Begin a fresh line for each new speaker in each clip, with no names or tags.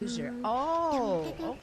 enclosure. Oh, oh.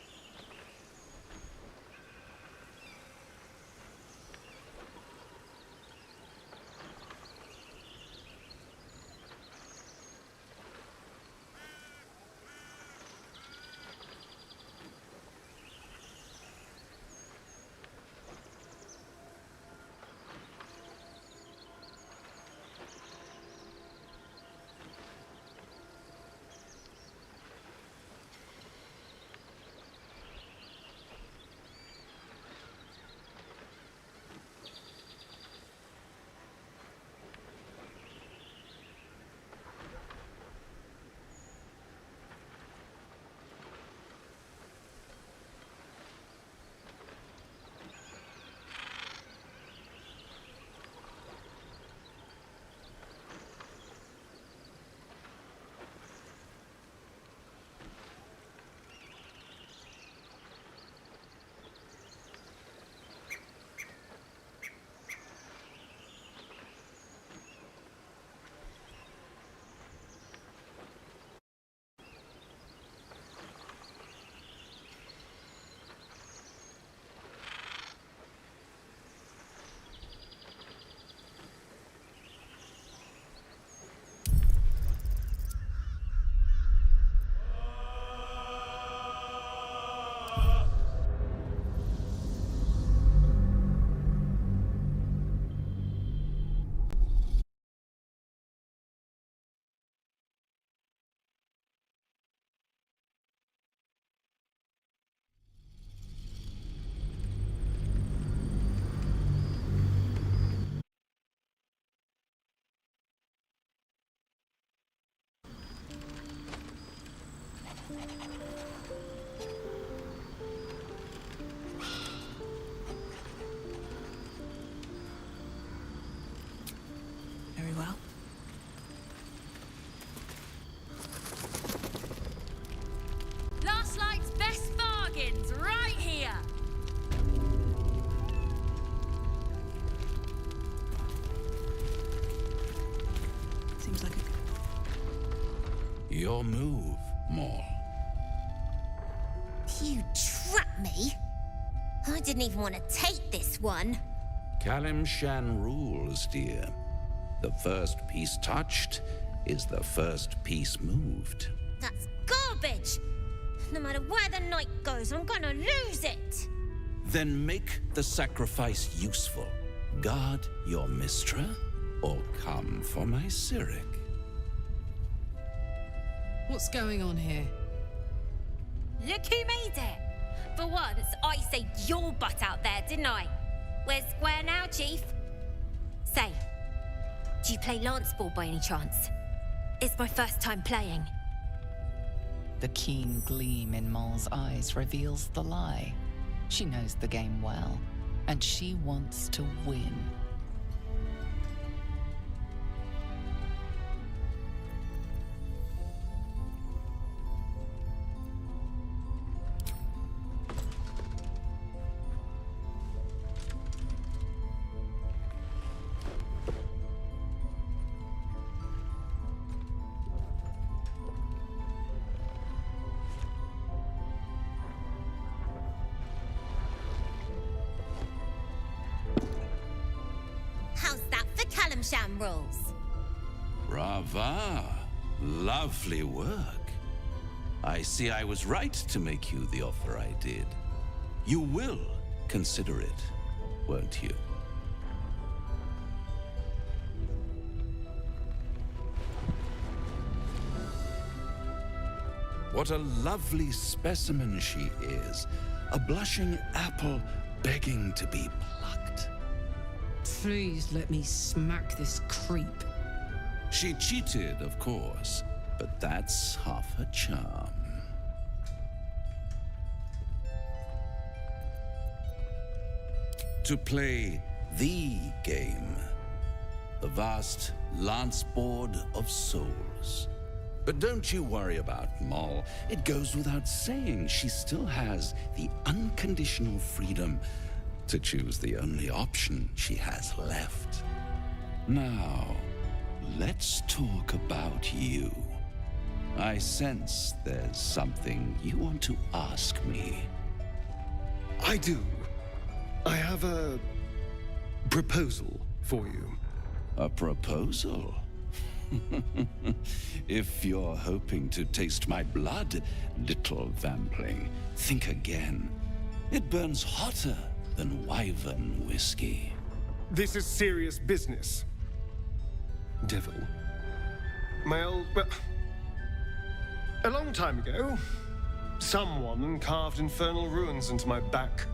Very well.
Last night's best bargains right here.
Seems like a...
Your move, Maul.
You trapped me? I didn't even want to take this one.
Kalimshan rules, dear. The first piece touched is the first piece moved.
That's garbage! No matter where the night goes, I'm gonna lose it!
Then make the sacrifice useful. Guard your Mistra, or come for my Cyric.
What's going on here?
Look who made it! For once, I saved your butt out there, didn't I? We're square now, Chief. Say, do you play lance ball by any chance? It's my first time playing.
The keen gleam in Maul's eyes reveals the lie. She knows the game well, and she wants to win.
How's that for Kalimshan rules?
Brava! Lovely work. I see I was right to make you the offer I did. You will consider it, won't you? What a lovely specimen she is. A blushing apple begging to be plucked.
Please let me smack this creep.
She cheated, of course, but that's half her charm. To play the game, the vast lance board of souls. But don't you worry about Moll. It goes without saying she still has the unconditional freedom to choose the only option she has left. Now, let's talk about you. I sense there's something you want to ask me.
I do. I have a proposal for you.
A proposal? If you're hoping to taste my blood, little vampling, think again. It burns hotter than wyvern whiskey.
This is serious business. Devil. Well, a long time ago, someone carved infernal runes into my back.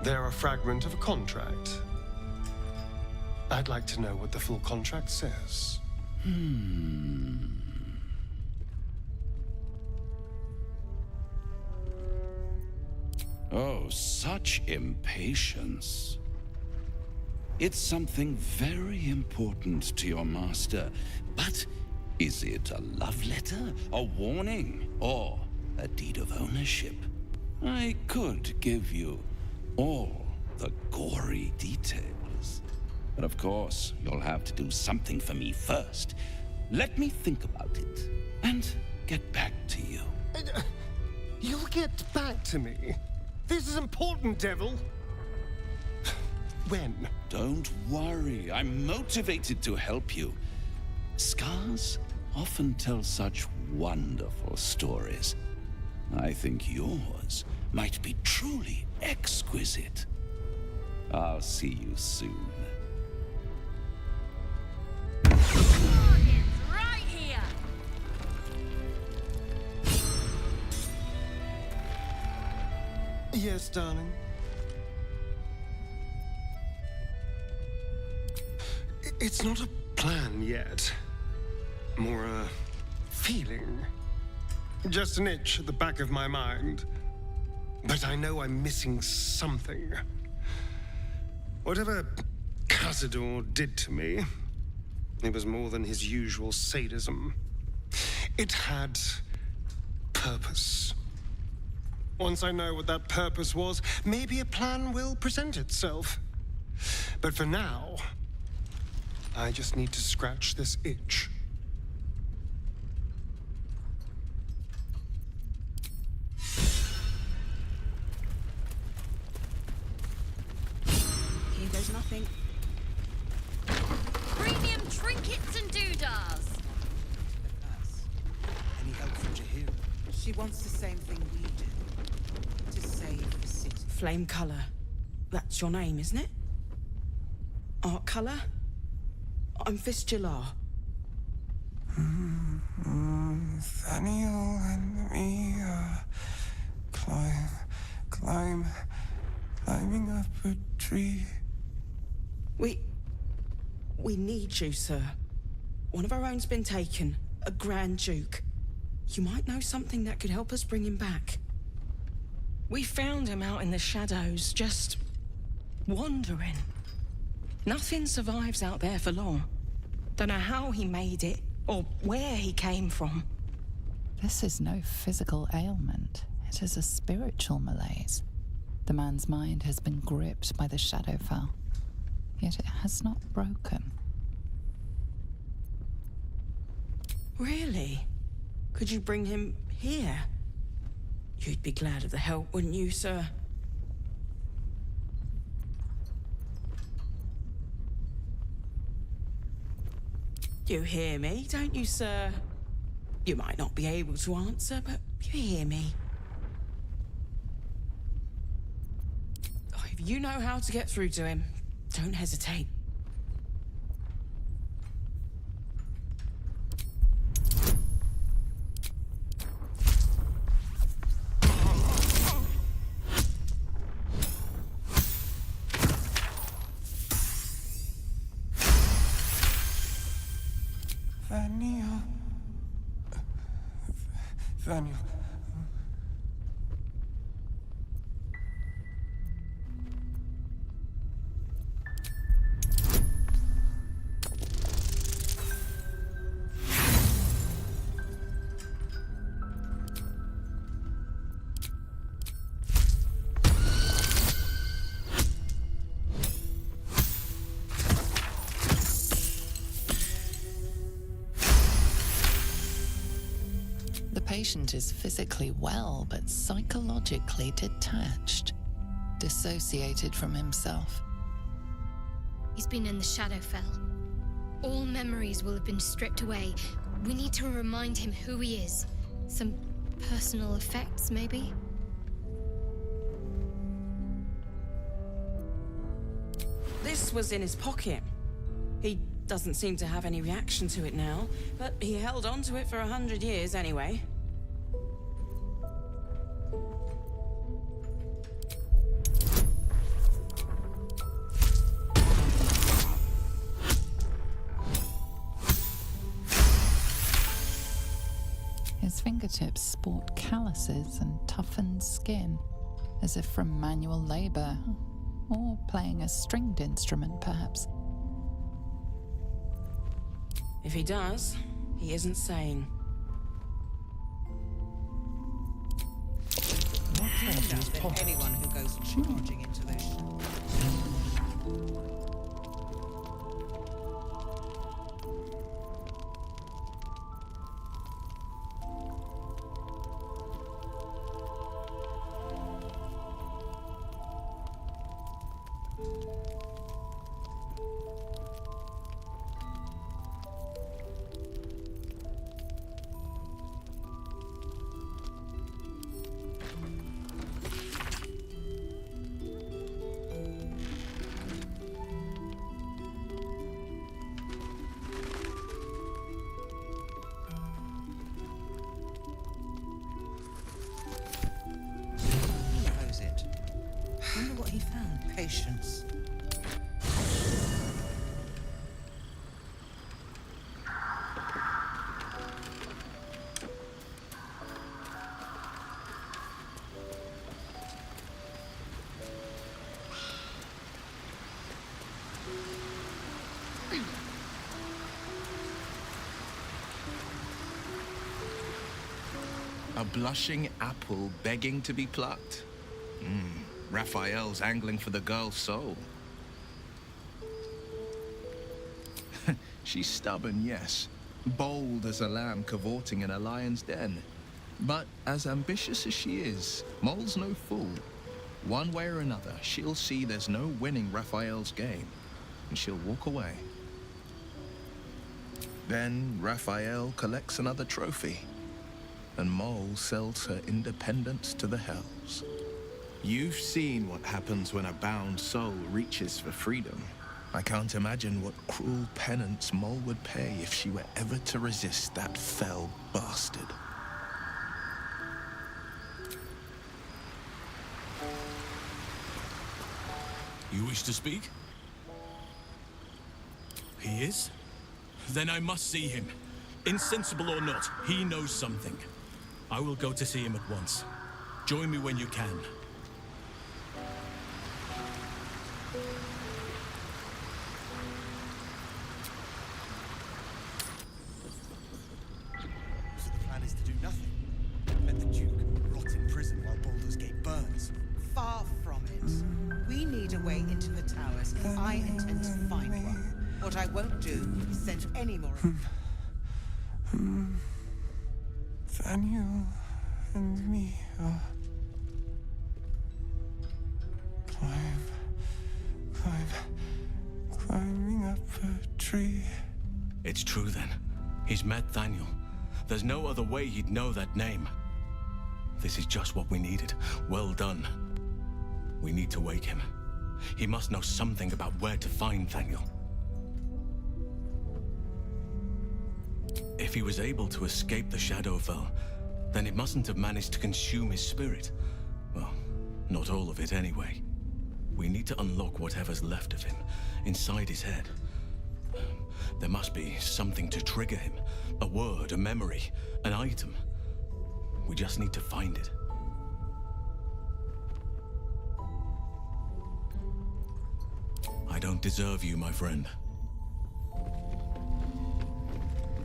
They're a fragment of a contract. I'd like to know what the full contract says.
Oh, such impatience. It's something very important to your master, but is it a love letter, a warning, or a deed of ownership? I could give you all the gory details. But of course, you'll have to do something for me first. Let me think about it and get back to you.
You'll get back to me. This is important, Devil. When?
Don't worry, I'm motivated to help you. Scars often tell such wonderful stories. I think yours might be truly exquisite. I'll see you soon.
Bargains right here.
Yes, darling. It's not a plan yet. More a feeling. Just an itch at the back of my mind. But I know I'm missing something. Whatever Cazador did to me, it was more than his usual sadism. It had purpose. Once I know what that purpose was, maybe a plan will present itself. But for now, I just need to scratch this itch.
Here goes nothing.
Premium trinkets and doodahs.
Any help from Jahira?
She wants the same thing we do. To save the city. Flame color. That's your name, isn't it? Art color? I'm Fistula.
Nathaniel and me climbing up a tree.
We need you, sir. One of our own's been taken. A Grand Duke. You might know something that could help us bring him back.
We found him out in the shadows, just wandering. Nothing survives out there for long. Don't know how he made it, or where he came from.
This is no physical ailment. It is a spiritual malaise. The man's mind has been gripped by the Shadowfell, yet it has not broken.
Really? Could you bring him here? You'd be glad of the help, wouldn't you, sir? You hear me, don't you, sir? You might not be able to answer, but you hear me. Oh, if you know how to get through to him, don't hesitate.
Nathaniel.
patient is physically well, but psychologically detached, dissociated from himself.
He's been in the Shadowfell. All memories will have been stripped away. We need to remind him who he is. Some personal effects, maybe?
This was in his pocket. He doesn't seem to have any reaction to it now, but he held on to it for 100 years anyway.
His fingertips sport calluses and toughened skin, as if from manual labor, or playing a stringed instrument, perhaps.
If he does, he isn't sane.
Anyone who goes charging into this. Wonder what he found. Patience.
A blushing apple begging to be plucked. Raphael's angling for the girl's soul. She's stubborn, yes. Bold as a lamb cavorting in a lion's den. But as ambitious as she is, Moll's no fool. One way or another, she'll see there's no winning Raphael's game, and she'll walk away. Then Raphael collects another trophy, and Moll sells her independence to the hells. You've seen what happens when a bound soul reaches for freedom. I can't imagine what cruel penance Moll would pay if she were ever to resist that fell bastard.
You wish to speak? He is? Then I must see him. Insensible or not, he knows something. I will go to see him at once. Join me when you can.
So the plan is to do nothing? Let the Duke rot in prison while Baldur's Gate burns?
Far from it. We need a way into the towers, and I intend to find one. What I won't do is send any more.
Daniel and me are climbing up a tree.
It's true then. He's met Daniel. There's no other way he'd know that name. This is just what we needed. Well done. We need to wake him. He must know something about where to find Daniel. If he was able to escape the Shadowfell, then it mustn't have managed to consume his spirit. Well, not all of it anyway. We need to unlock whatever's left of him, inside his head. There must be something to trigger him. A word, a memory, an item. We just need to find it. I don't deserve you, my friend.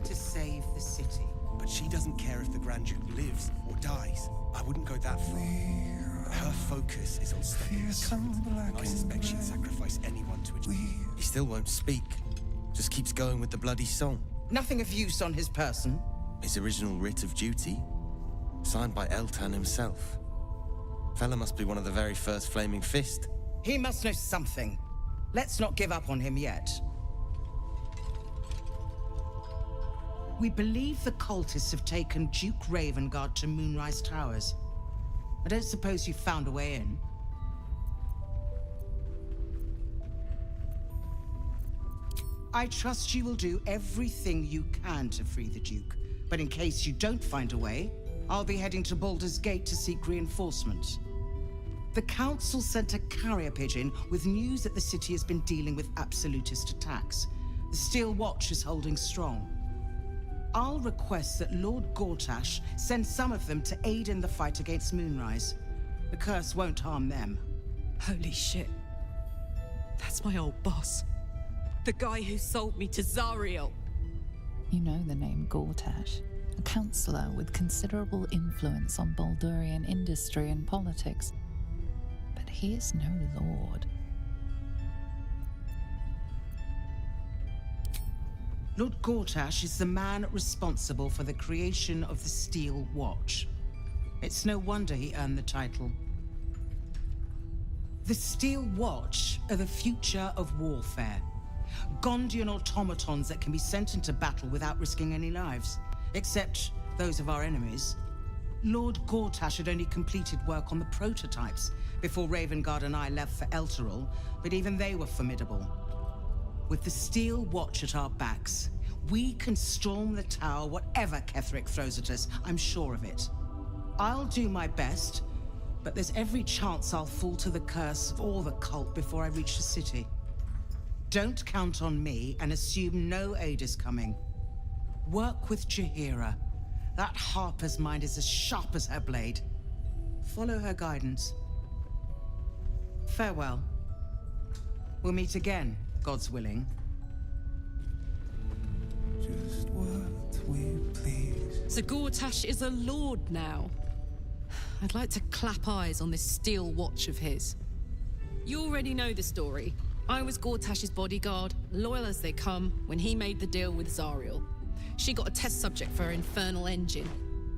To save the city.
But she doesn't care if the Grand Duke lives or dies. I wouldn't go that far. Her focus is on stopping the cult, and I suspect she'd sacrifice anyone to it. He still won't speak. Just keeps going with the bloody song.
Nothing of use on his person.
His original writ of duty. Signed by Eltan himself. Fella must be one of the very first Flaming Fist.
He must know something. Let's not give up on him yet. We believe the cultists have taken Duke Ravengard to Moonrise Towers. I don't suppose you found a way in. I trust you will do everything you can to free the Duke, but in case you don't find a way, I'll be heading to Baldur's Gate to seek reinforcements. The Council sent a carrier pigeon with news that the city has been dealing with absolutist attacks. The Steel Watch is holding strong. I'll request that Lord Gortash send some of them to aid in the fight against Moonrise. The curse won't harm them.
Holy shit. That's my old boss. The guy who sold me to Zariel.
You know the name Gortash, a councillor with considerable influence on Baldurian industry and politics. But he is no lord.
Lord Gortash is the man responsible for the creation of the Steel Watch. It's no wonder he earned the title. The Steel Watch are the future of warfare. Gondian automatons that can be sent into battle without risking any lives, except those of our enemies. Lord Gortash had only completed work on the prototypes before Ravengard and I left for Elturel, but even they were formidable. With the Steel Watch at our backs, we can storm the tower whatever Ketheric throws at us, I'm sure of it. I'll do my best, but there's every chance I'll fall to the curse or the cult before I reach the city. Don't count on me and assume no aid is coming. Work with Jaheira. That Harper's mind is as sharp as her blade. Follow her guidance. Farewell. We'll meet again, God's willing.
Just what we please. So Gortash is a lord now. I'd like to clap eyes on this Steel Watch of his. You already know the story. I was Gortash's bodyguard, loyal as they come, when he made the deal with Zariel. She got a test subject for her infernal engine.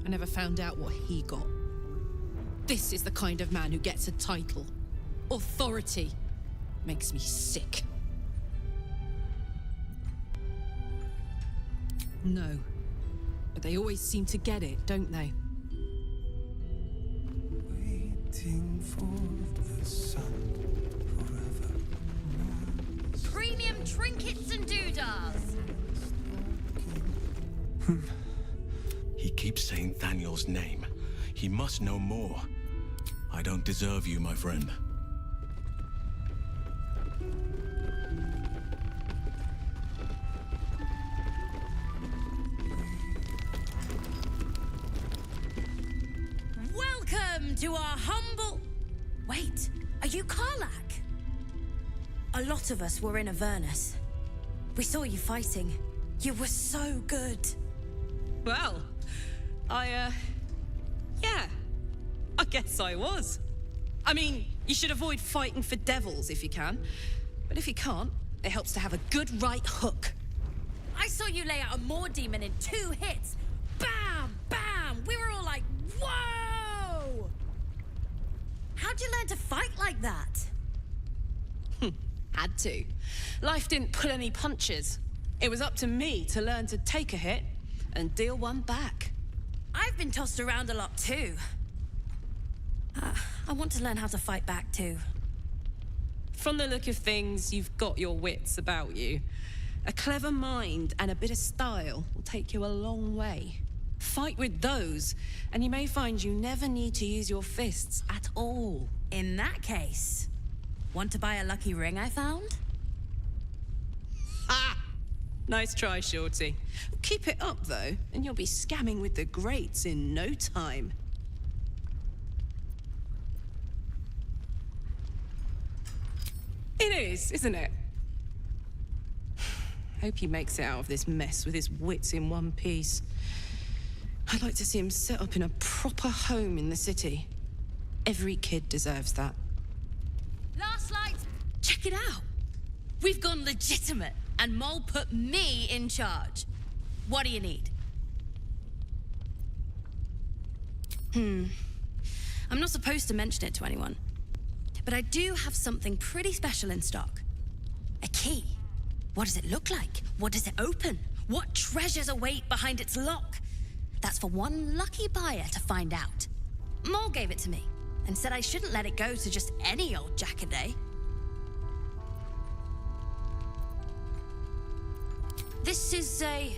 I never found out what he got. This is the kind of man who gets a title. Authority. Makes me sick. No. But they always seem to get it, don't they?
Waiting for the sun forever.
Premium trinkets and doodahs.
He keeps saying Thaniel's name. He must know more. I don't deserve you, my friend.
Welcome to our humble... Wait, are you Karlach? A lot of us were in Avernus. We saw you fighting. You were so good.
Well, yeah, I guess I was. I mean, you should avoid fighting for devils if you can. But if you can't, it helps to have a good right hook.
I saw you lay out a Moor demon in 2 hits. Bam! Bam! We were all like, whoa! How'd you learn to fight like that?
Had to. Life didn't pull any punches. It was up to me to learn to take a hit and deal one back.
I've been tossed around a lot too. I want to learn how to fight back too.
From the look of things, you've got your wits about you. A clever mind and a bit of style will take you a long way. Fight with those, and you may find you never need to use your fists at all.
In that case, want to buy a lucky ring I found?
Ha! Nice try, Shorty. Keep it up, though, and you'll be scamming with the greats in no time. It is, isn't it? Hope he makes it out of this mess with his wits in one piece. I'd like to see him set up in a proper home in the city. Every kid deserves that.
Last light.
Check it out. We've gone legitimate, and Mole put me in charge. What do you need?
I'm not supposed to mention it to anyone, but I do have something pretty special in stock. A key. What does it look like? What does it open? What treasures await behind its lock? That's for one lucky buyer to find out. Mole gave it to me and said I shouldn't let it go to just any old jackaday. This is a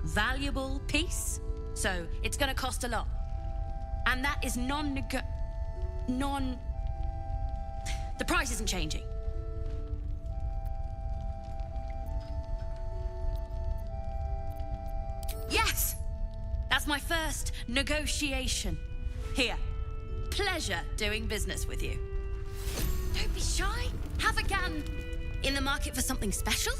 valuable piece, so it's gonna cost a lot. And that is the price isn't changing. Yes! That's my first negotiation. Here. Pleasure doing business with you. Don't be shy. Have a gun. In the market for something special?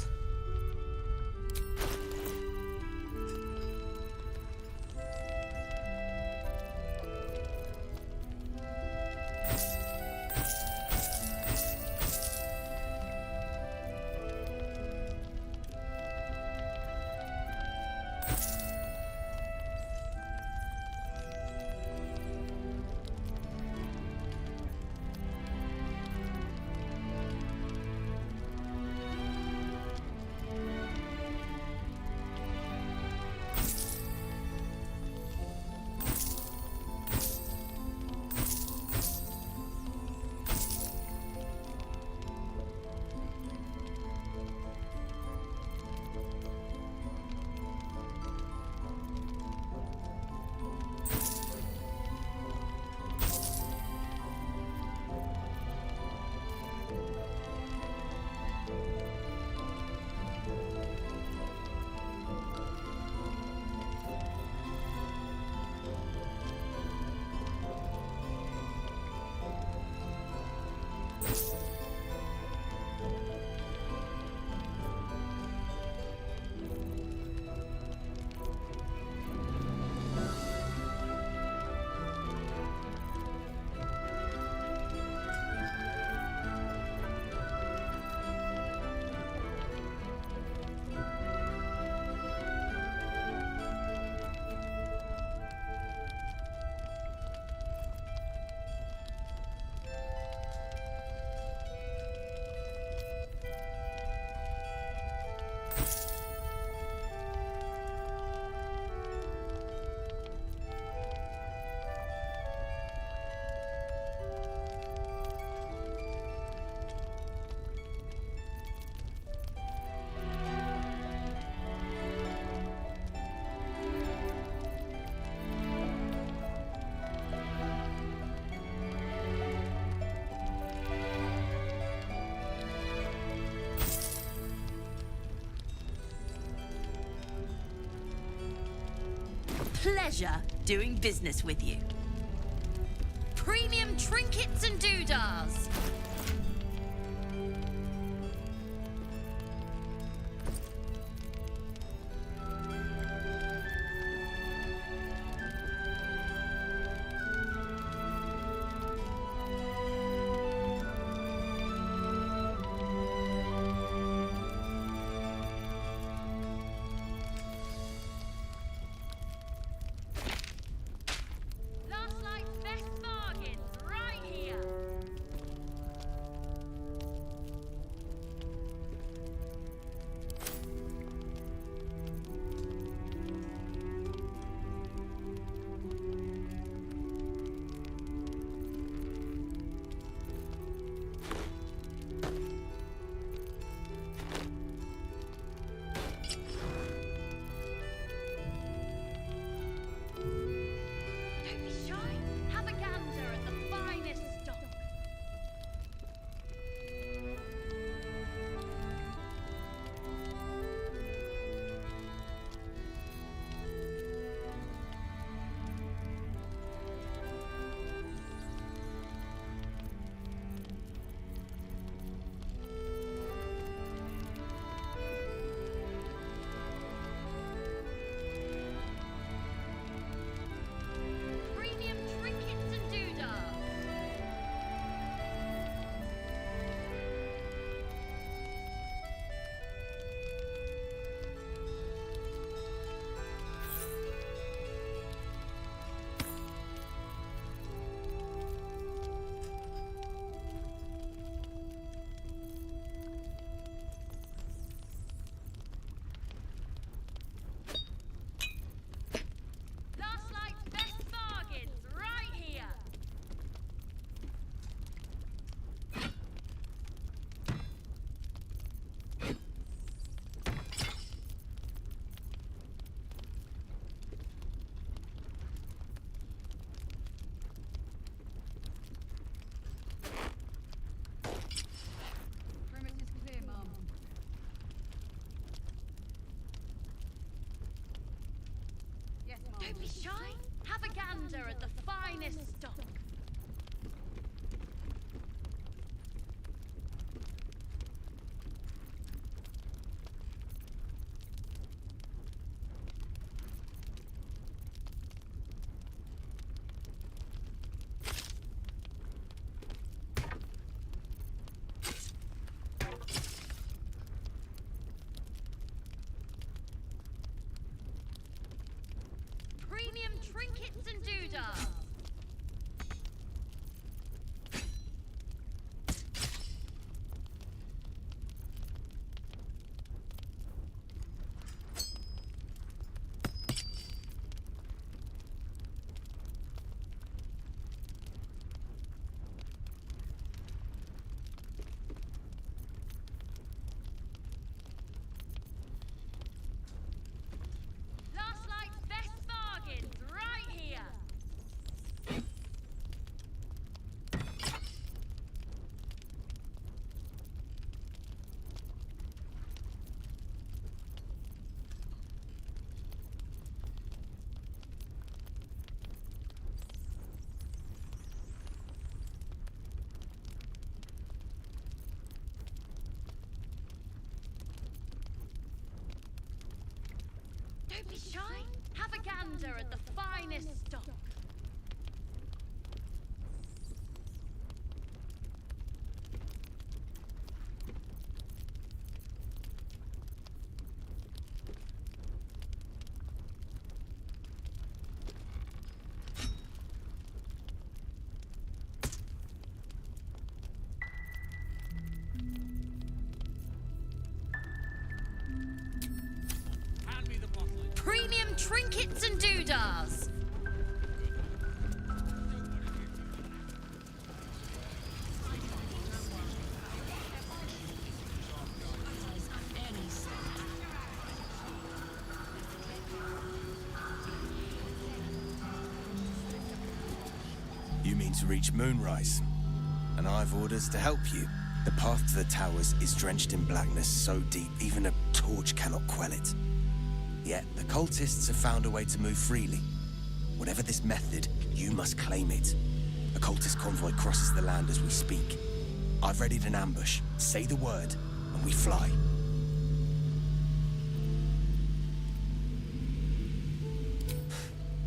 Pleasure doing business with you. Premium trinkets and doodahs. Don't be shy. Have a gander at the finest stock. Premium trinkets and doodads. Last night's best bargains right here. Don't be shy. Have a gander at the finest stock. Premium trinkets and doodads.
You mean to reach Moonrise? And I've orders to help you. The path to the towers is drenched in blackness so deep even a torch cannot quell it. Yet the cultists have found a way to move freely. Whatever this method, you must claim it. A cultist convoy crosses the land as we speak. I've readied an ambush. Say the word, and we fly.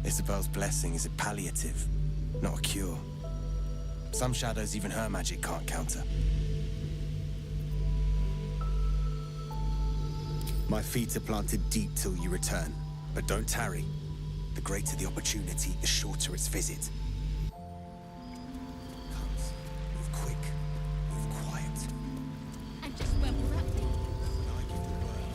Isabel's blessing is a palliative, not a cure. Some shadows even her magic can't counter. My feet are planted deep till you return, but don't tarry. The greater the opportunity, the shorter its visit. Move quick, move quiet.
And just where we're at.
When I give the word,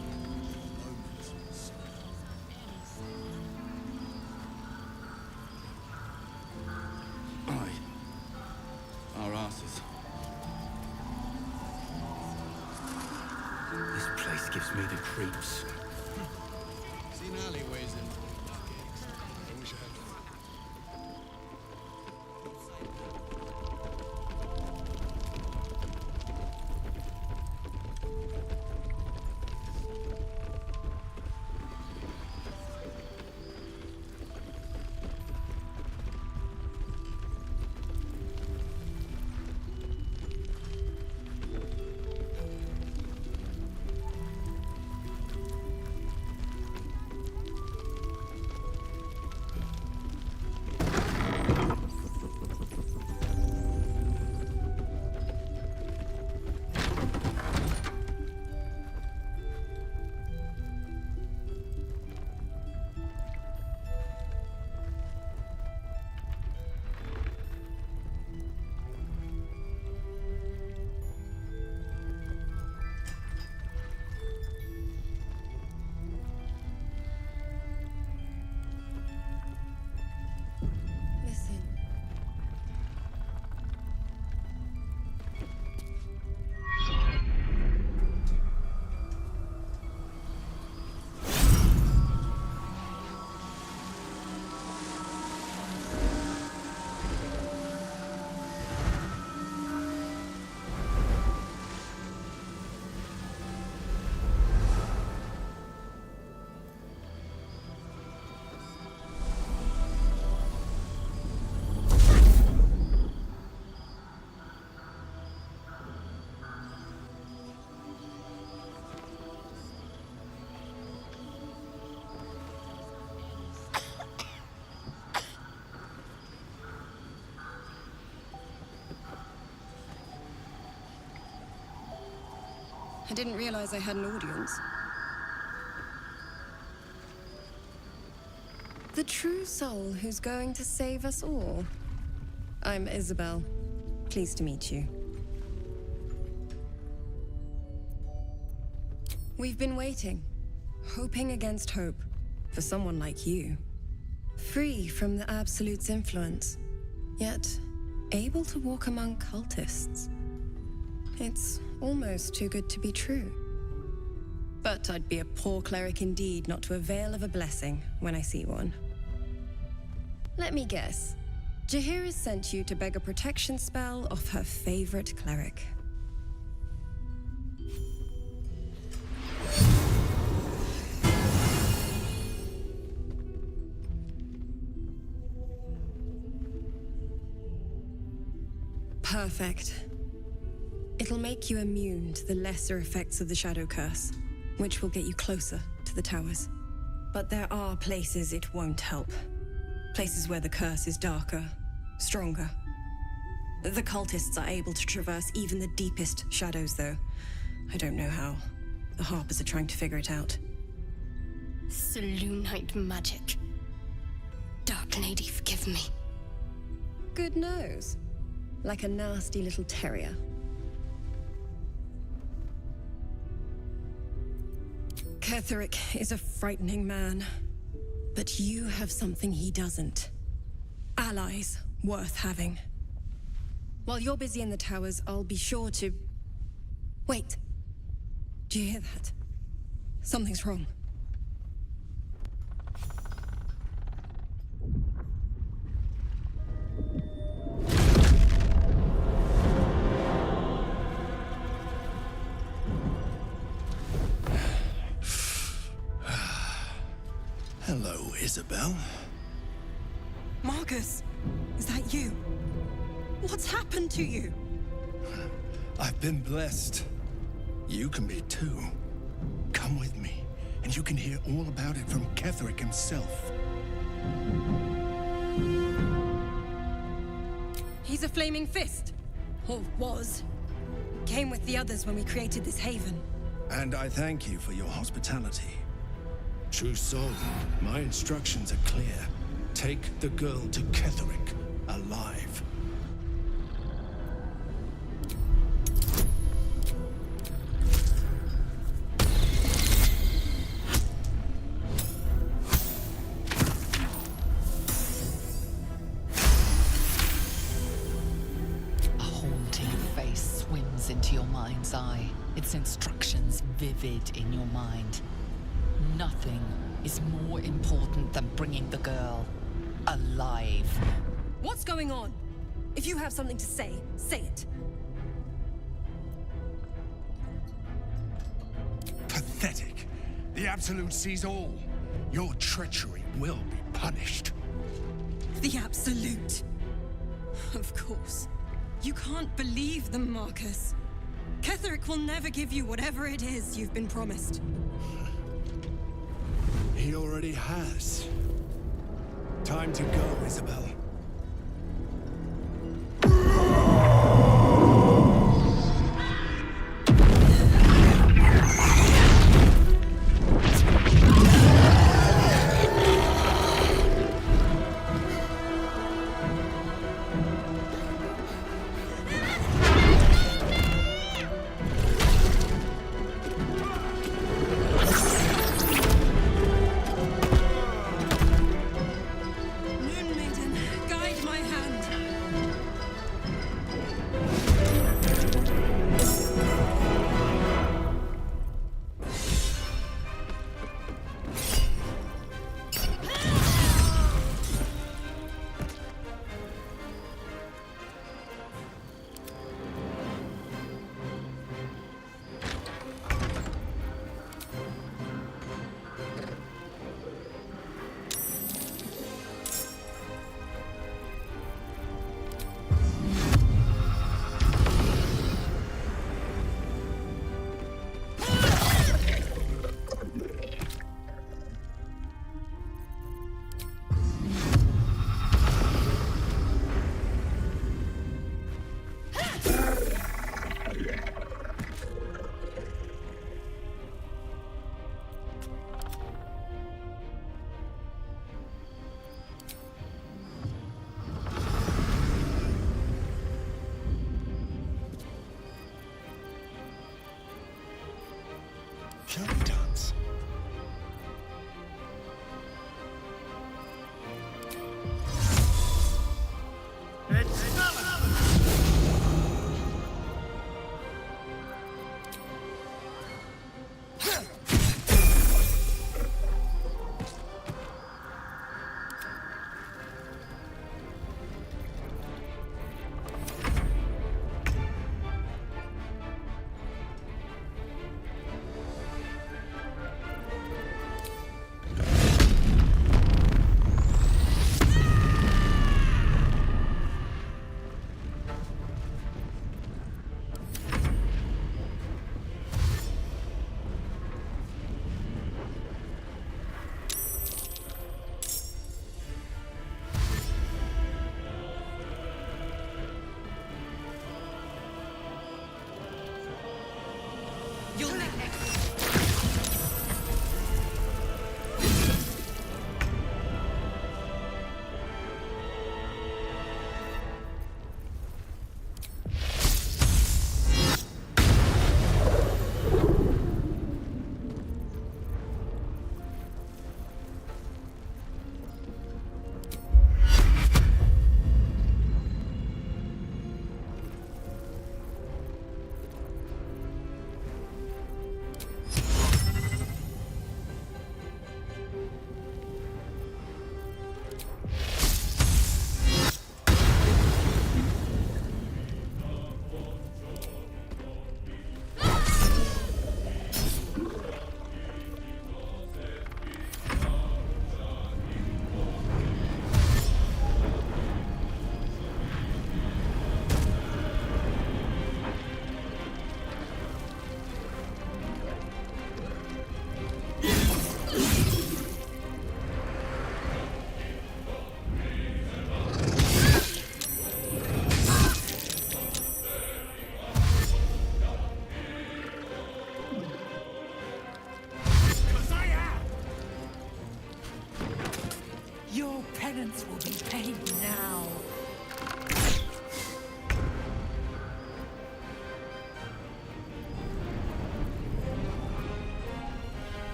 Aye. Our asses. This place gives me the creeps.
Seen alleyways in.
I didn't realize I had an audience. The true soul who's going to save us all. I'm Isabel. Pleased to meet you. We've been waiting, hoping against hope, for someone like you. Free from the Absolute's influence, yet able to walk among cultists. It's almost too good to be true. But I'd be a poor cleric indeed not to avail of a blessing when I see one. Let me guess. Jaheira has sent you to beg a protection spell off her favorite cleric. Perfect. It'll make you immune to the lesser effects of the Shadow Curse, which will get you closer to the towers. But there are places it won't help. Places where the curse is darker, stronger. The cultists are able to traverse even the deepest shadows, though. I don't know how. The Harpers are trying to figure it out.
Selûnite magic. Dark Lady, forgive me.
Good nose. Like a nasty little terrier. Ketheric is a frightening man. But you have something he doesn't. Allies worth having. While you're busy in the towers, I'll be sure to... Wait. Do you hear that? Something's wrong.
Hello, Isabel.
Marcus, is that you? What's happened to you?
I've been blessed.
You can be too. Come with me, and you can hear all about it from Ketheric himself.
He's a flaming fist. Or was. Came with the others when we created this haven.
And I thank you for your hospitality. True soul, my instructions are clear. Take the girl to Ketheric, alive.
A haunting face swims into your mind's eye, its instructions vivid in your mind. Nothing is more important than bringing the girl alive.
What's going on? If you have something to say, say it.
Pathetic. The Absolute sees all. Your treachery will be punished.
The Absolute. Of course. You can't believe them, Marcus. Ketheric will never give you whatever it is you've been promised.
He already has. Time to go, Isabel.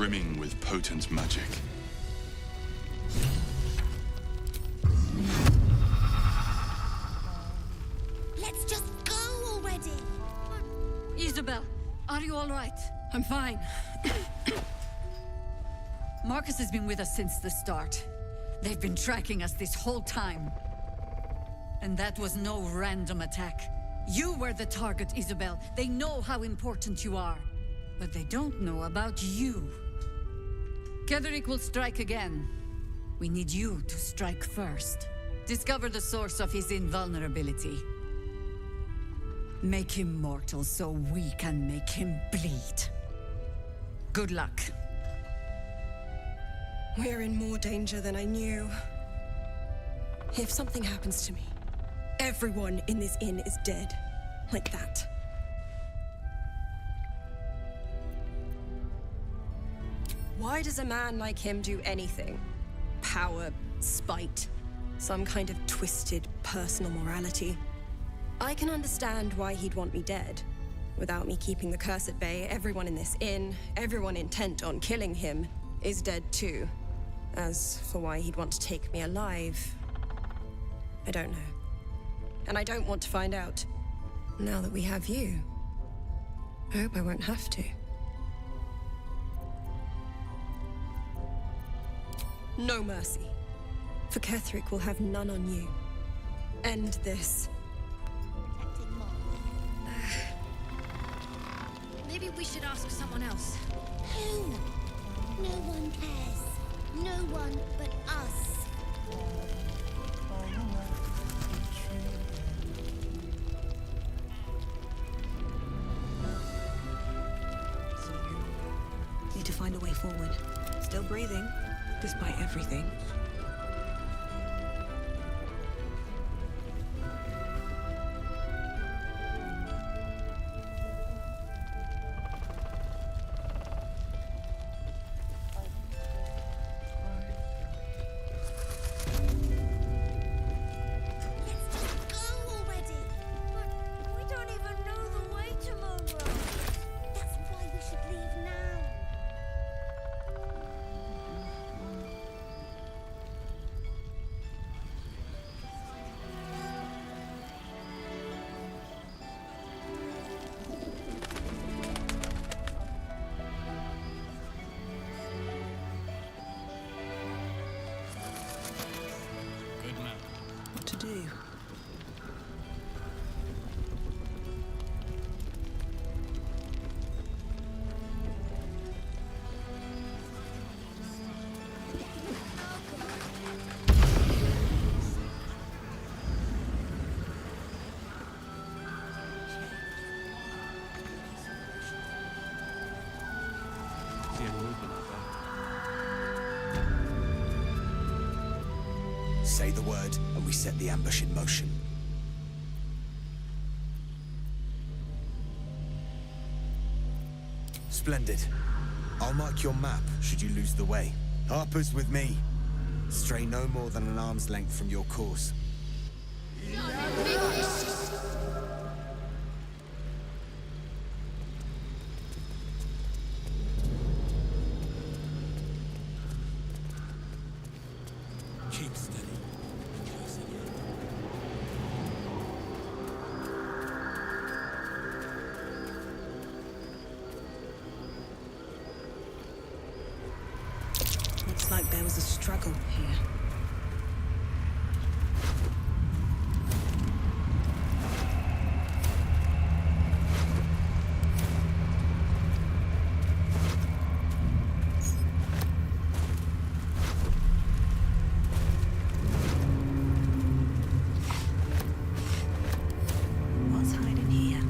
brimming with potent magic.
Let's just go already!
Isabel, are you all right? I'm fine. Marcus has been with us since the start. They've been tracking us this whole time. And that was no random attack. You were the target, Isabel. They know how important you are. But they don't know about you. Ketheric will strike again. We need you to strike first. Discover the source of his invulnerability. Make him mortal so we can make him bleed. Good luck.
We're in more danger than I knew. If something happens to me, everyone in this inn is dead. Like that. Why does a man like him do anything? Power, spite, some kind of twisted personal morality. I can understand why he'd want me dead. Without me keeping the curse at bay, everyone in this inn, everyone intent on killing him, is dead too. As for why he'd want to take me alive, I don't know. And I don't want to find out. Now that we have you, I hope I won't have to. No mercy. For Ketheric will have none on you. End this.
Maybe we should ask someone else.
Who? No one cares. No one but us.
Need to find a way forward. Still breathing, despite everything. To do.
Say the word, and we set the ambush in motion. Splendid. I'll mark your map, should you lose the way. Harper's with me. Stray no more than an arm's length from your course. Keep steady.
Looks like there was a struggle here. What's hiding here?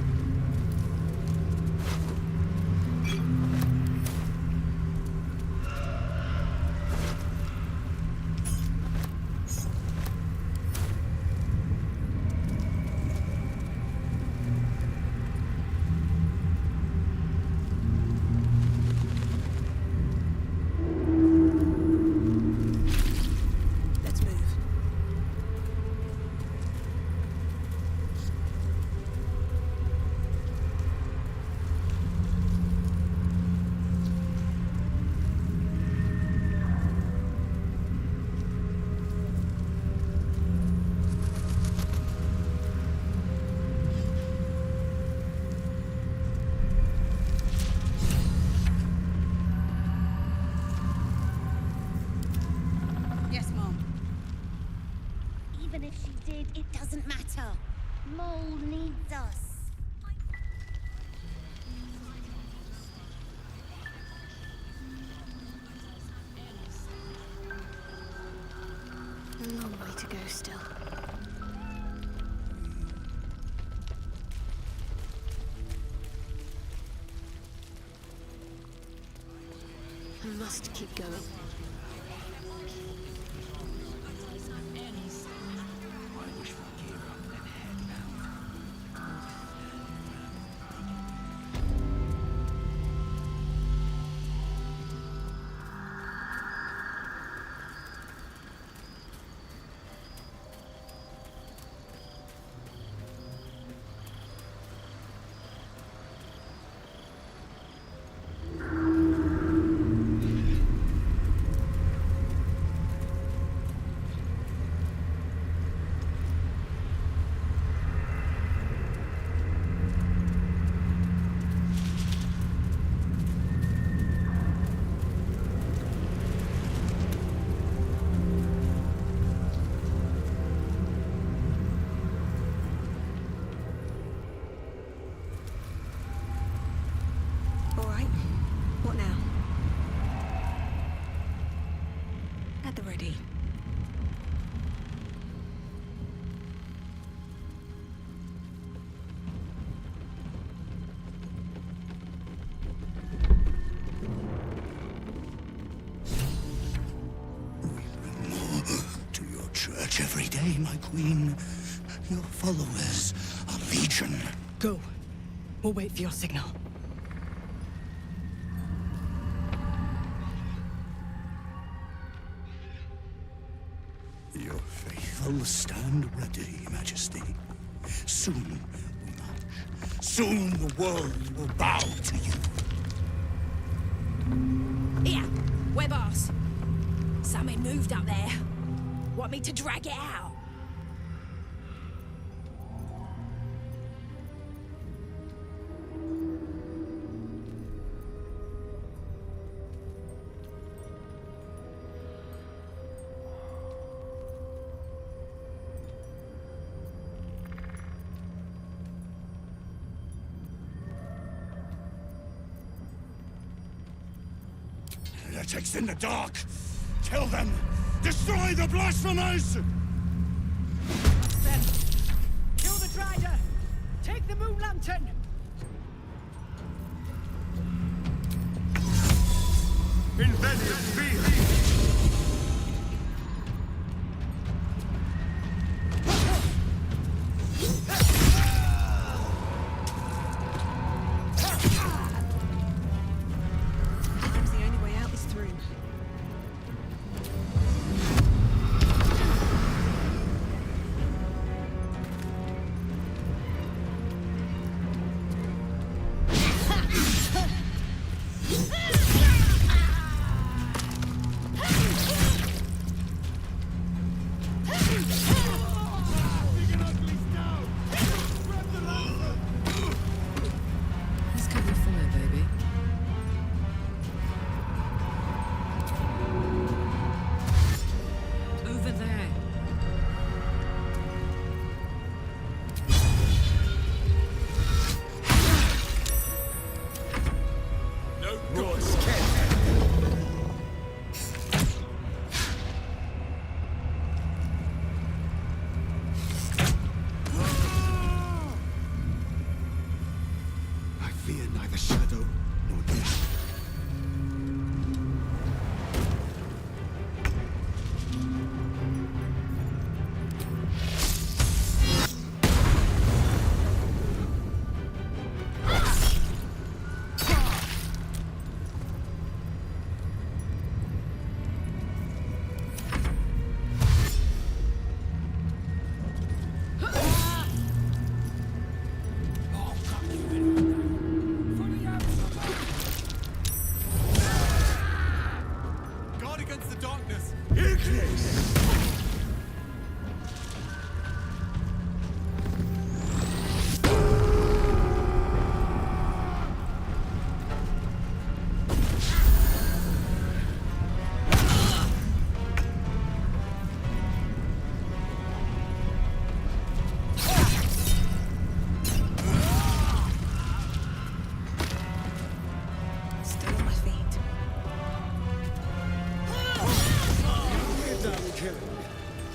Even if she did, it doesn't matter. Mole needs us.
A long way to go still. I must keep going.
Every day, my queen. Your followers are legion.
Go. We'll wait for your signal.
Your faithful stand ready, Majesty. Soon we march. Soon the world will bow to you.
Here, we're boss. Something moved up there. Want me to drag it out?
Heretics in the dark! Kill them! Destroy the blasphemers!
Then, kill the Drider! Take the Moon Lantern!
Invenius be!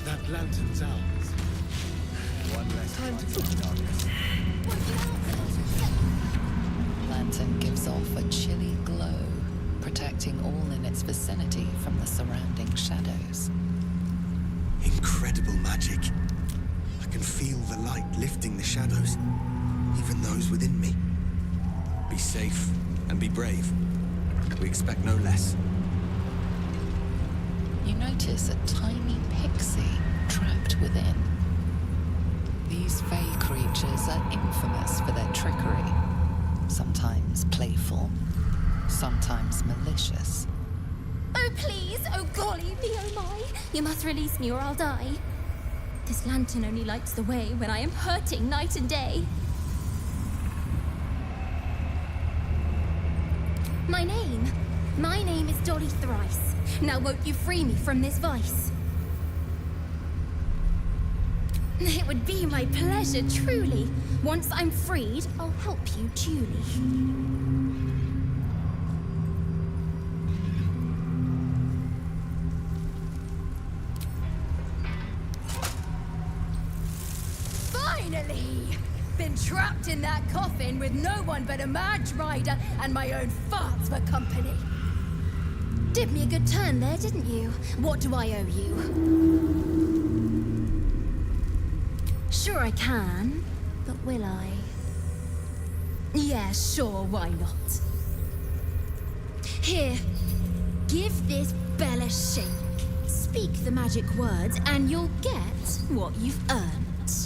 That lantern's ours.
One less time to fight darkness.
Lantern gives off a chilly glow, protecting all in its vicinity from the surrounding shadows.
Incredible magic. I can feel the light lifting the shadows, even those within me. Be safe and be brave. We expect no less.
You notice a tiny pixie trapped within. These fey creatures are infamous for their trickery. Sometimes playful, sometimes malicious.
Oh, please! Oh, golly, me, oh my! You must release me or I'll die. This lantern only lights the way when I am hurting night and day. My name is Dolly Thrice. Now won't you free me from this vice? It would be my pleasure, truly. Once I'm freed, I'll help you duly.
Finally! Been trapped in that coffin with no one but a mad rider and my own farts for company.
Did me a good turn there, didn't you? What do I owe you? Sure I can, but will I? Yeah, sure, why not? Here, give this bell a shake. Speak the magic words and you'll get what you've earned.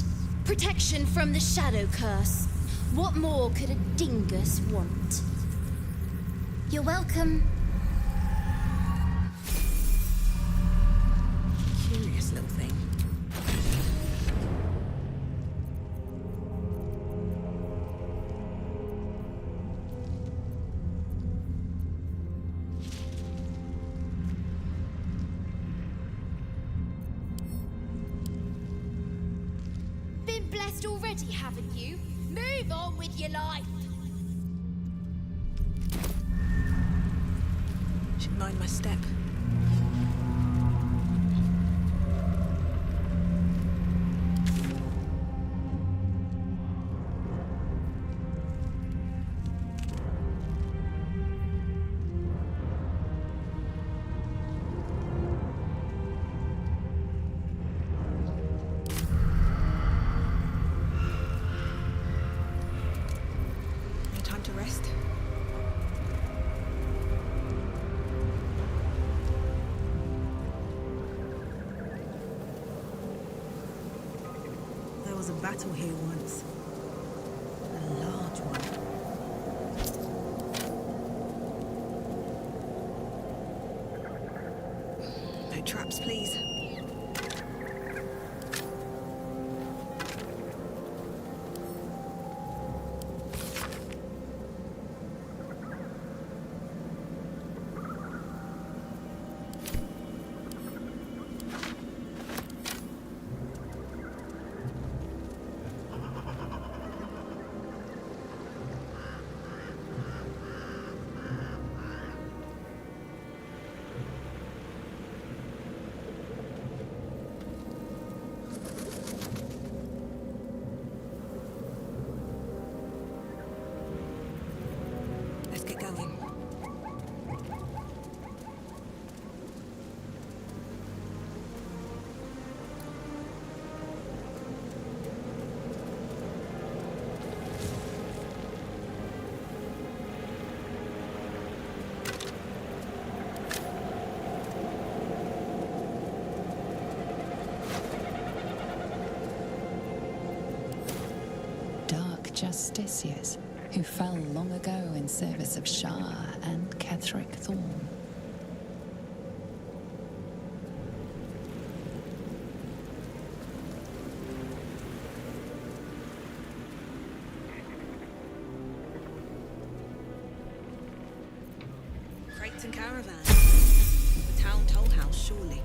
Protection from the shadow curse. What more could a dingus want? You're welcome.
Curious little thing.
Been blessed already, haven't you? Move on with your life.
Should mind my step. No time to rest. There was a battle here once. A large one. No traps, please. Let's get going.
Dark justiciars who fell long ago in service of Shah and Ketheric Thorn.
Crates and caravans. The town toll house, surely.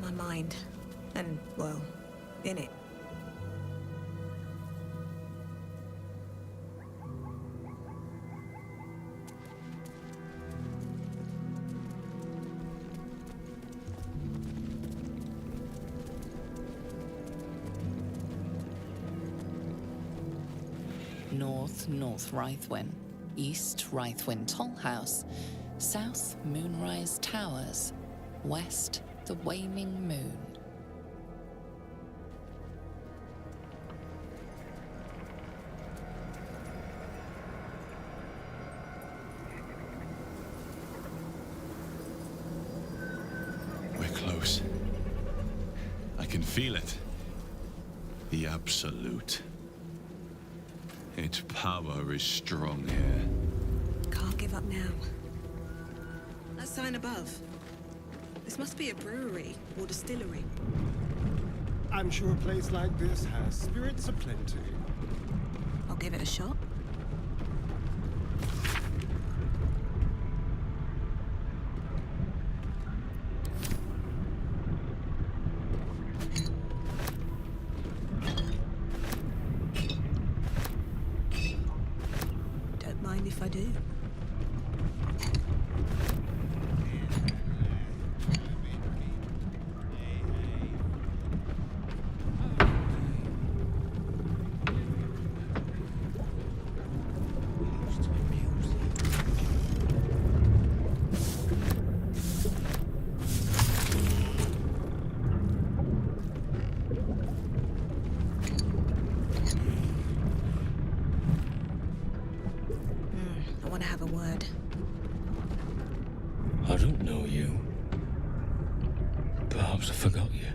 on my mind. And, well, in it.
North Rythwin, East Rythwin Tollhouse, South Moonrise Towers, West the Waning Moon.
We're close. I can feel it. The Absolute. Its power is strong here.
Can't give up now. That sign above. This must be a brewery or distillery.
I'm sure a place like this has spirits aplenty.
I'll give it a shot. Don't mind if I do. I want to have a word.
I don't know you. Perhaps I forgot you.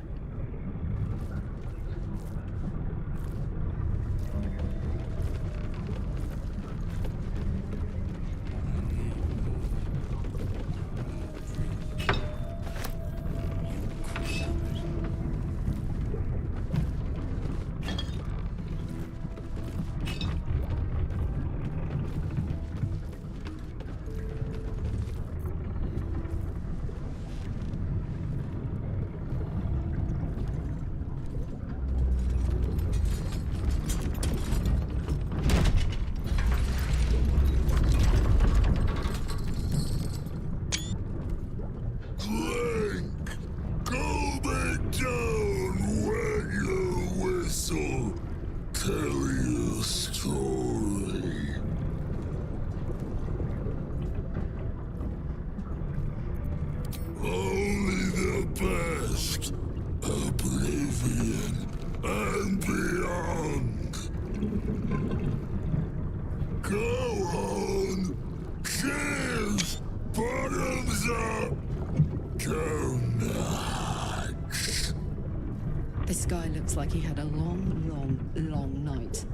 This guy looks like he had a long night.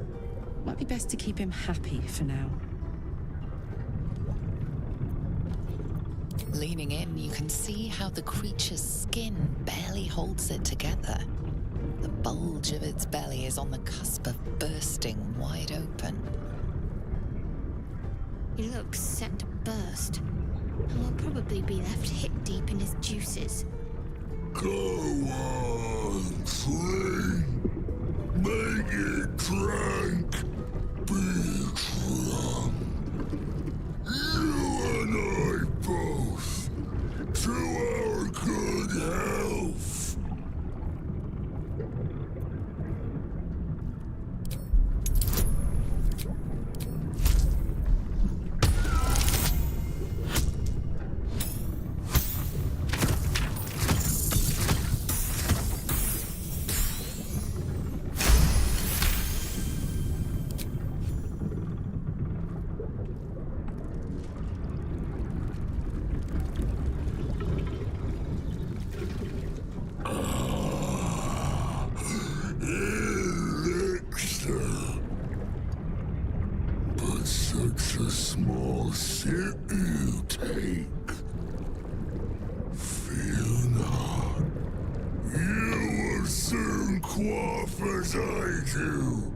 Might be best to keep him happy for now.
Leaning in, you can see how the creature's skin barely holds it together. The bulge of its belly is on the cusp of bursting wide open.
He looks set to burst, and will probably be left hip-deep in his juices.
Go on, drink. Make it drink. Be drunk. You and I both. To our good health. Such a small sip you take. Fear not. You will soon quaff as I do.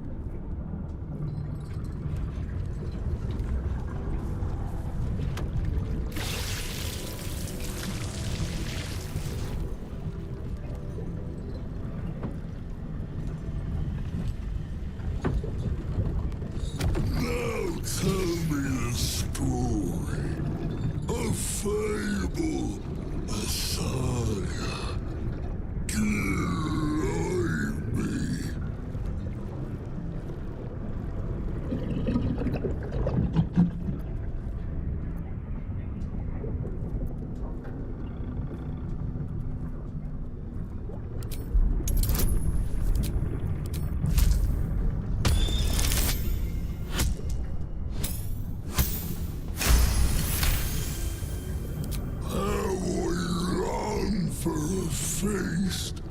feast.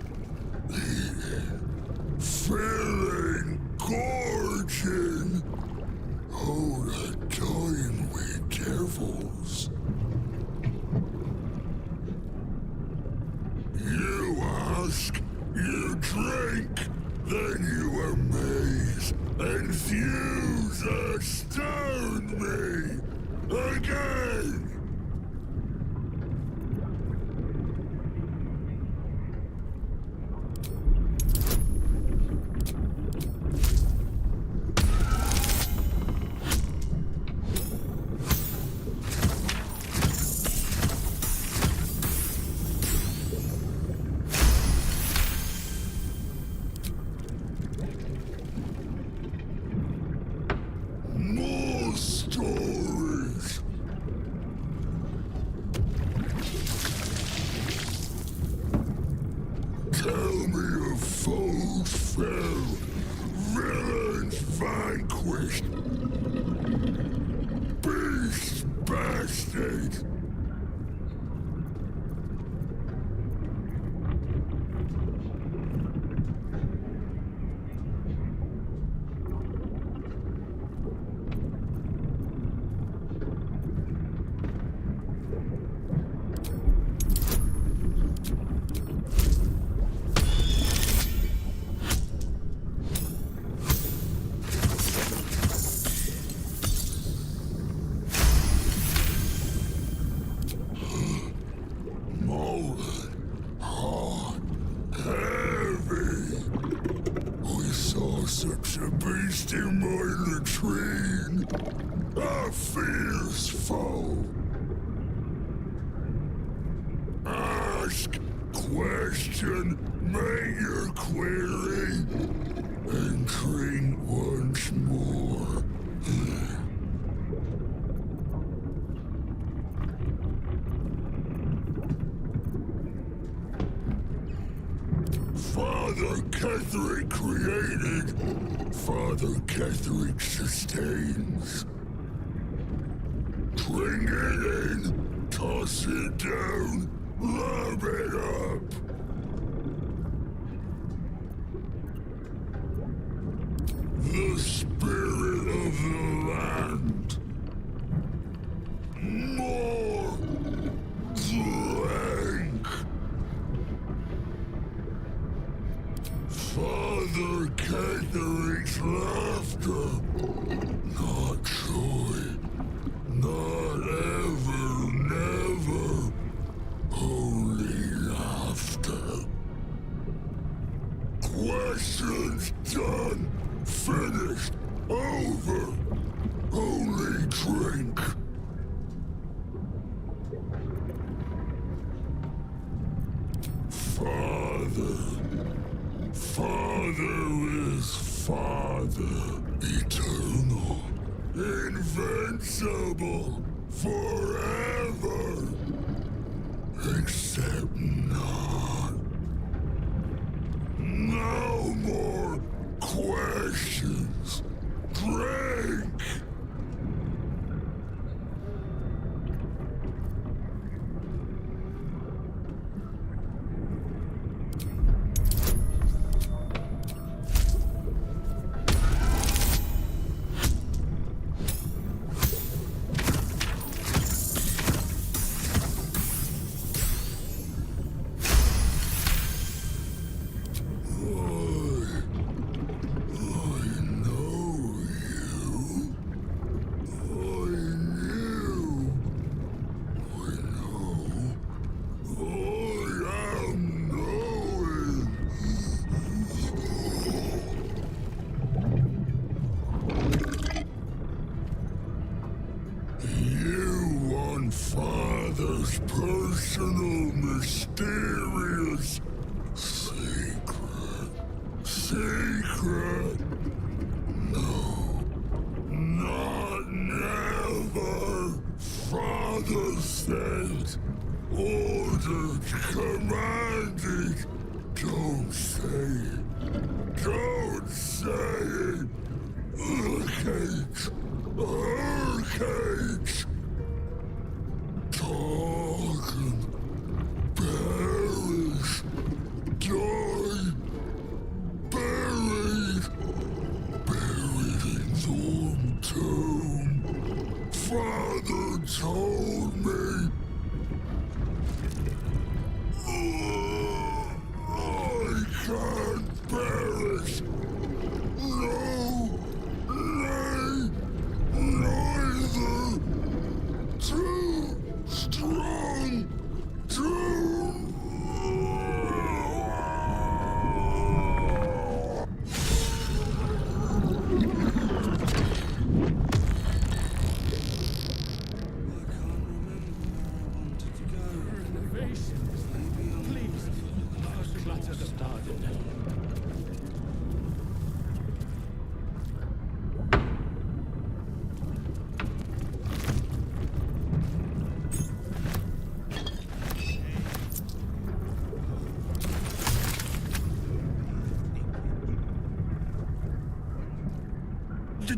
Eating, filling, gorging. Oh, the time with devils. You ask, you drink, then you amaze, enthuse, astound me again. More stories. Tell me of foes fell, villains vanquished, beasts bastards. Molten, hard, heavy. We saw such a beast in my latrine. A fierce foe. Ask, question, make your query, and drink once more. Father Catherick created, Father Catherick sustains. Bring it in, toss it down, love it up. The spirit of the land. More drink. Father Catherick's laughter. Not joy. Not ever, never. Only laughter. Questions done. Finished. Over. Only drink. Father. Father is Father. Eternal. Invincible. Forever. Except not. No more questions. Drink! Father's personal, mysterious secret. Secret? No. Not never. Father said, ordered, commanded. Don't say it. Don't say it. Urcage. Urcage. Talk and perish. father told me. I can't bear it. No, nay, neither. Too strong, too...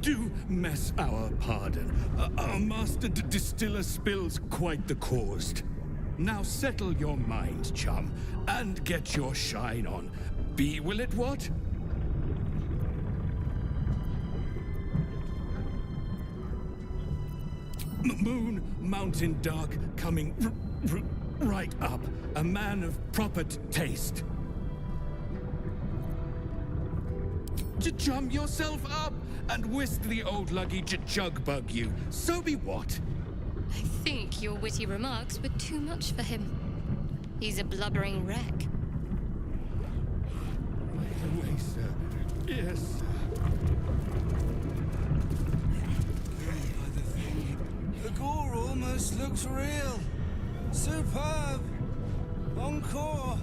Do mess our pardon. Our master distiller spills quite the caused. Now settle your mind, chum, and get your shine on. Be will it what? Moon, mountain dark, coming right up. A man of proper taste. Chum yourself up and whisk the old luggy jug bug you. So be what?
I think your witty remarks were too much for him. He's a blubbering wreck.
Right away, sir. Yes, sir.
The gore almost looks real. Superb. Encore.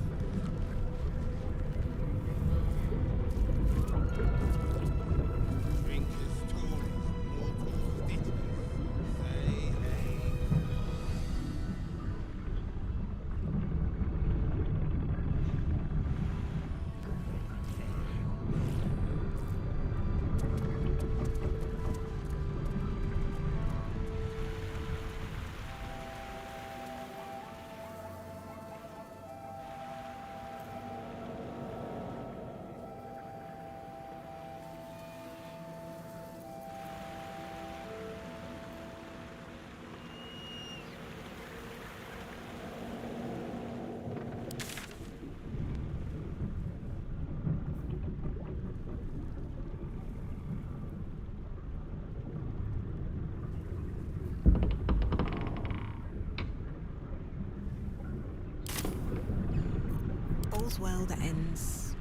All's well that ends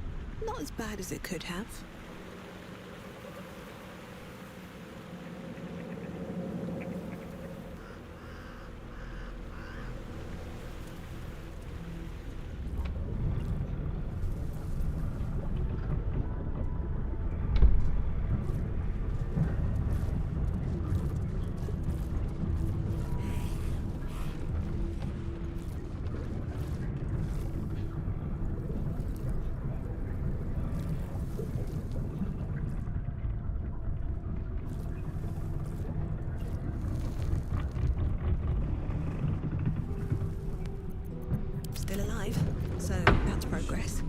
not as bad as it could have. Still alive, so that's progress.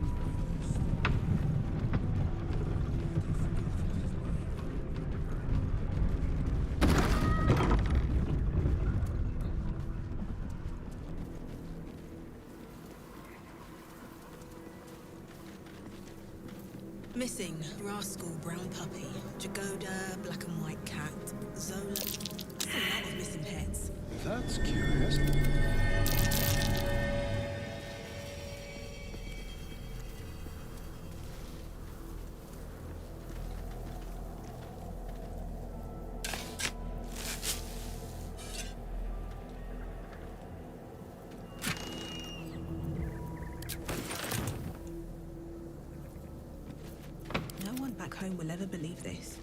Missing, rascal, brown puppy, Jagoda, black and white cat, Zola. That's a lot of missing pets.
That's curious.
No one back home will ever believe this.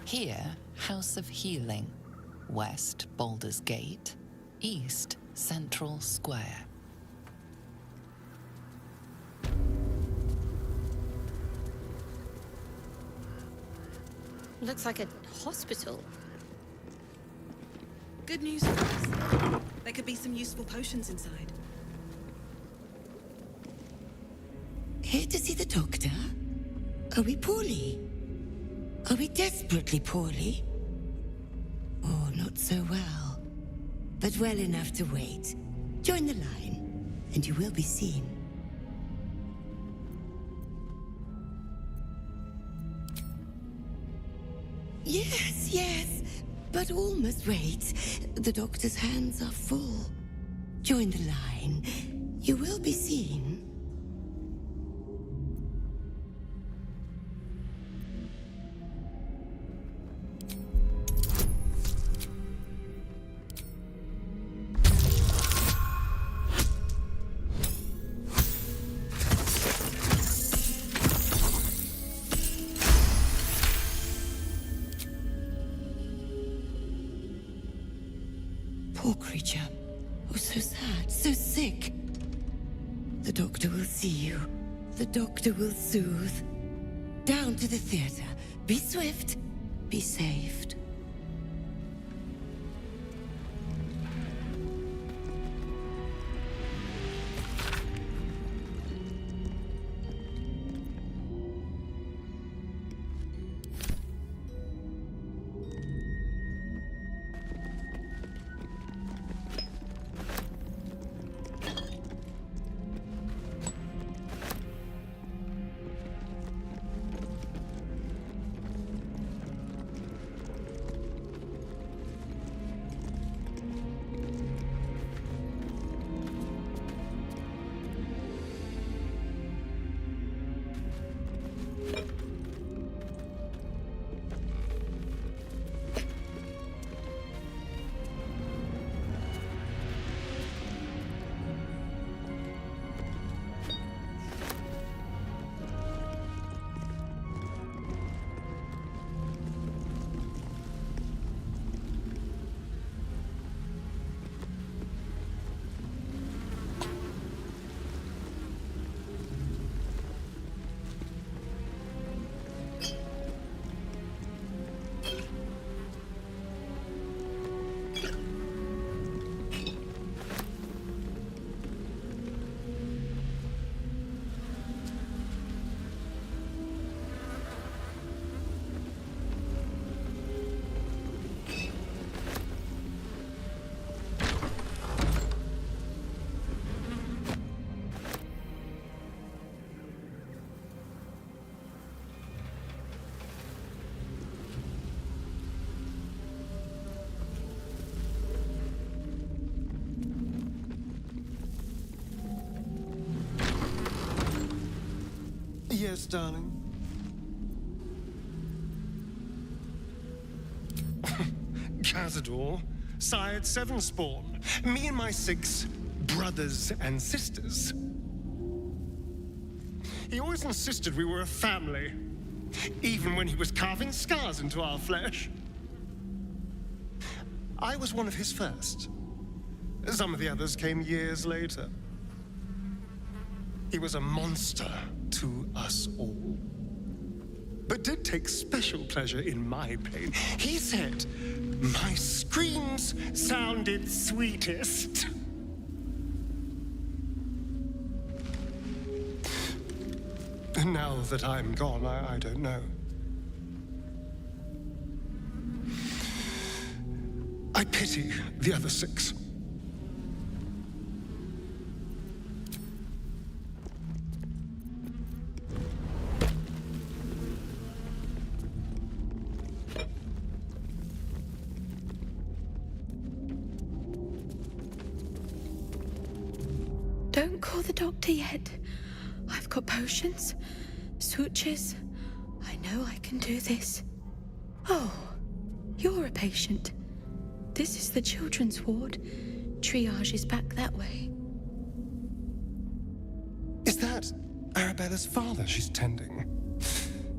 Here, House of Healing. West, Baldur's Gate. East, Central Square.
Looks like a hospital.
Good news for us. There could be some useful potions inside.
Here to see the doctor? Are we poorly? Are we desperately poorly? Oh, not so well. But well enough to wait. Join the line, and you will be seen. Yes, yes, but all must wait. The doctor's hands are full. Join the line. You will be seen. Poor creature. Oh, so sad, so sick. The doctor will see you. The doctor will soothe. Down to the theater. Be swift. Be saved.
Yes, darling. Cazador, sired 7 spawn. Me and my 6 brothers and sisters. He always insisted we were a family, even when he was carving scars into our flesh. I was one of his first. Some of the others came years later. He was a monster to us all, but did take special pleasure in my pain. He said my screams sounded sweetest. And now that I'm gone, I don't know. I pity the other 6.
Don't call the doctor yet. I've got potions, sutures. I know I can do this. Oh, you're a patient. This is the children's ward. Triage is back that way.
Is that Arabella's father she's tending?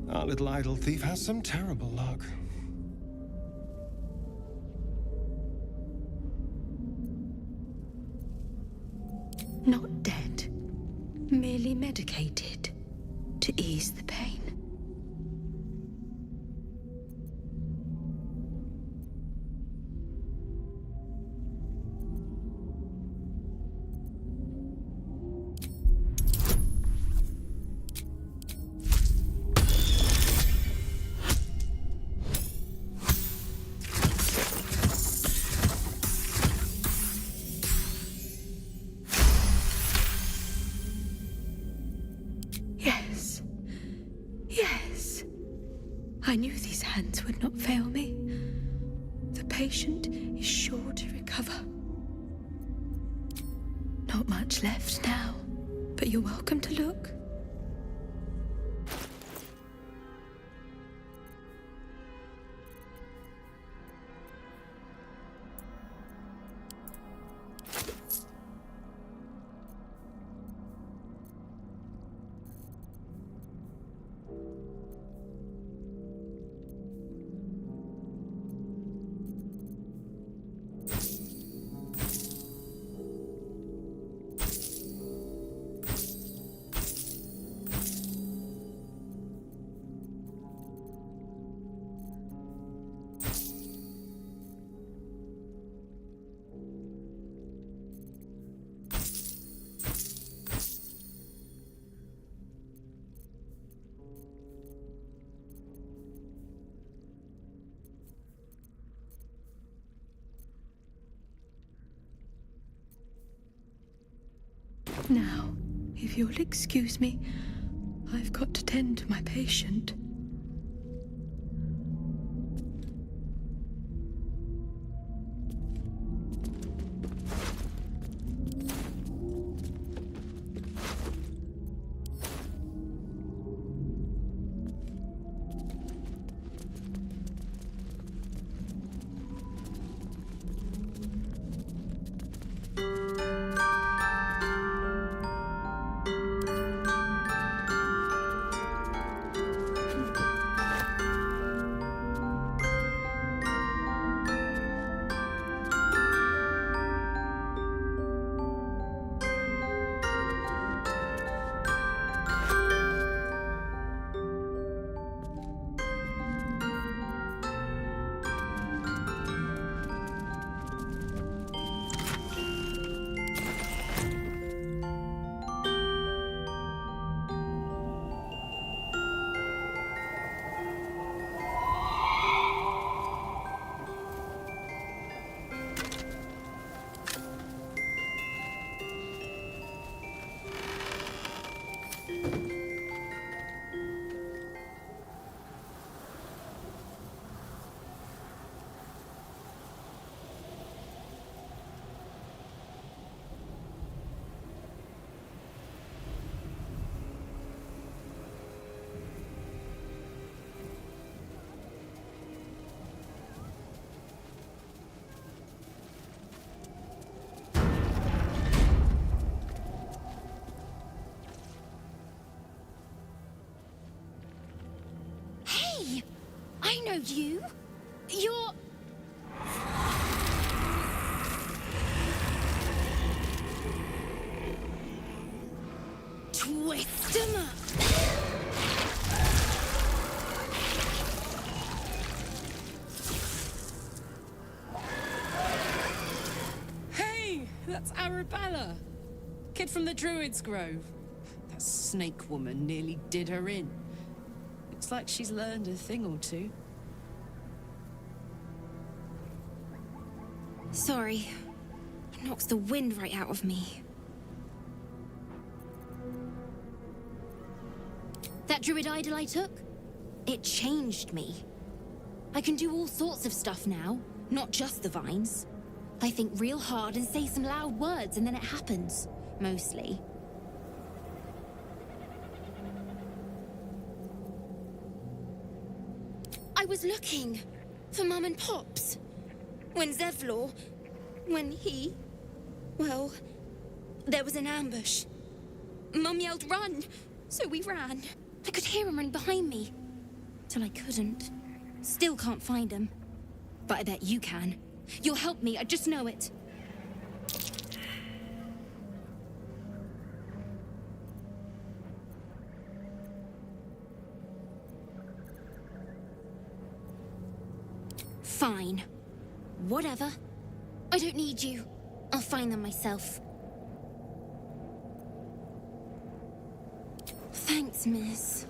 Our little idol thief has some terrible luck.
Not dead. Merely medicated to ease the pain. These hands would not fail me. The patient is sure to recover. Not much left now, but you're welcome to look. Now, if you'll excuse me, I've got to tend to my patient.
I know you. You're... Twist 'em up.
Hey, that's Arabella. Kid from the Druid's Grove. That snake woman nearly did her in. Looks like she's learned a thing or two.
Sorry. It knocks the wind right out of me. That druid idol I took? It changed me. I can do all sorts of stuff now, not just the vines. I think real hard and say some loud words and then it happens. Mostly. I was looking for Mum and Pops. When Zevlor... when he... well... there was an ambush. Mum yelled, "Run!" So we ran. I could hear him running behind me. Till I couldn't. Still can't find him. But I bet you can. You'll help me, I just know it. Fine. Whatever. I don't need you. I'll find them myself. Thanks, miss.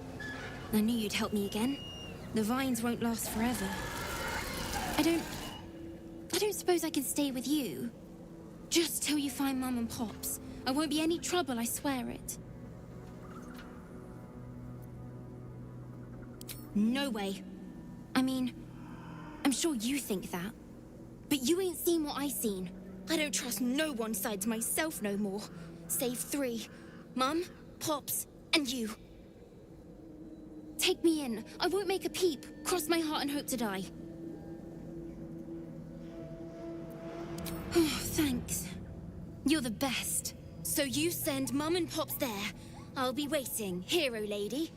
I knew you'd help me again. The vines won't last forever. I don't suppose I can stay with you. Just till you find Mum and Pops. I won't be any trouble, I swear it. No way. I mean, I'm sure you think that. But you ain't seen what I seen. I don't trust no one sides myself no more. Save 3. Mum, Pops, and you. Take me in. I won't make a peep. Cross my heart and hope to die. Oh, thanks. You're the best. So you send Mum and Pops there. I'll be waiting, hero lady.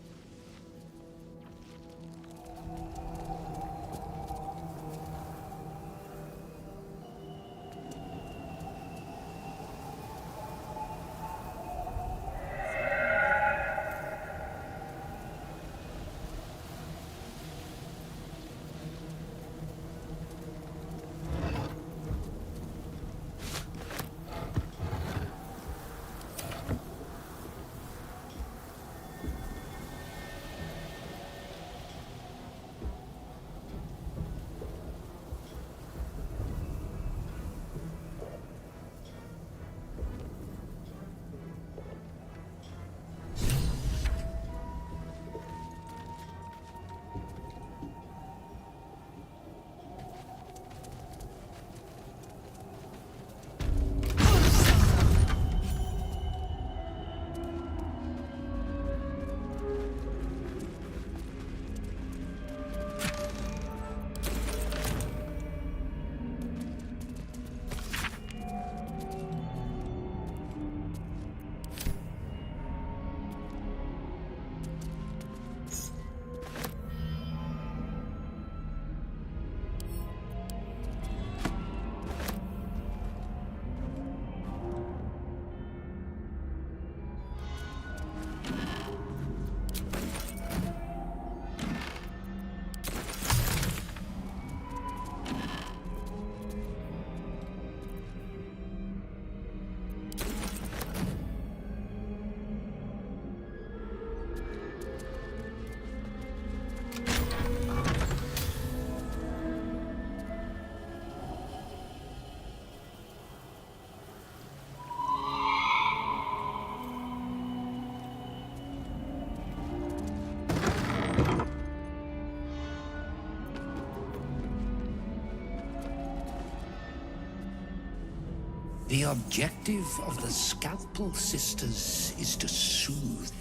The objective of the Scalpel Sisters is to soothe.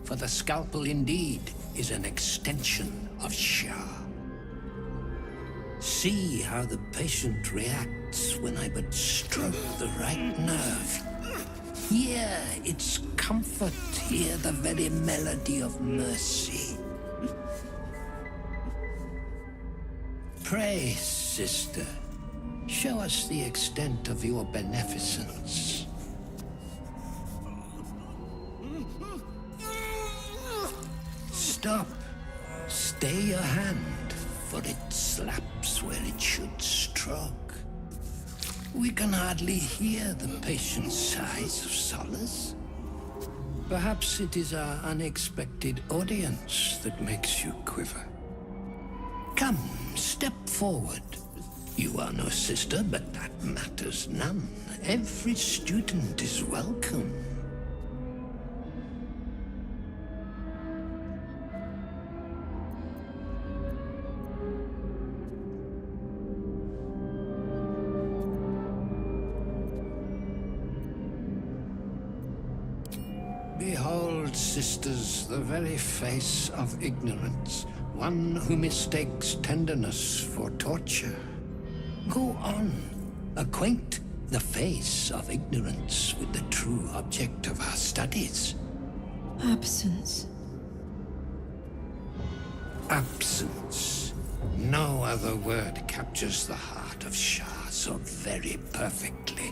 For the Scalpel indeed is an extension of Shah. See how the patient reacts when I but stroke the right nerve. Hear its comfort, hear the very melody of mercy. Pray, sister, show us the extent of your beneficence. Stop. Stay your hand, for it slaps where it should stroke. We can hardly hear the patient's sighs of solace. Perhaps it is our unexpected audience that makes you quiver. Come, step forward. You are no sister, but that matters none. Every student is welcome. Behold, sisters, the very face of ignorance, one who mistakes tenderness for torture. Go on, acquaint the face of ignorance with the true object of our studies.
Absence.
Absence. No other word captures the heart of Shah so very perfectly.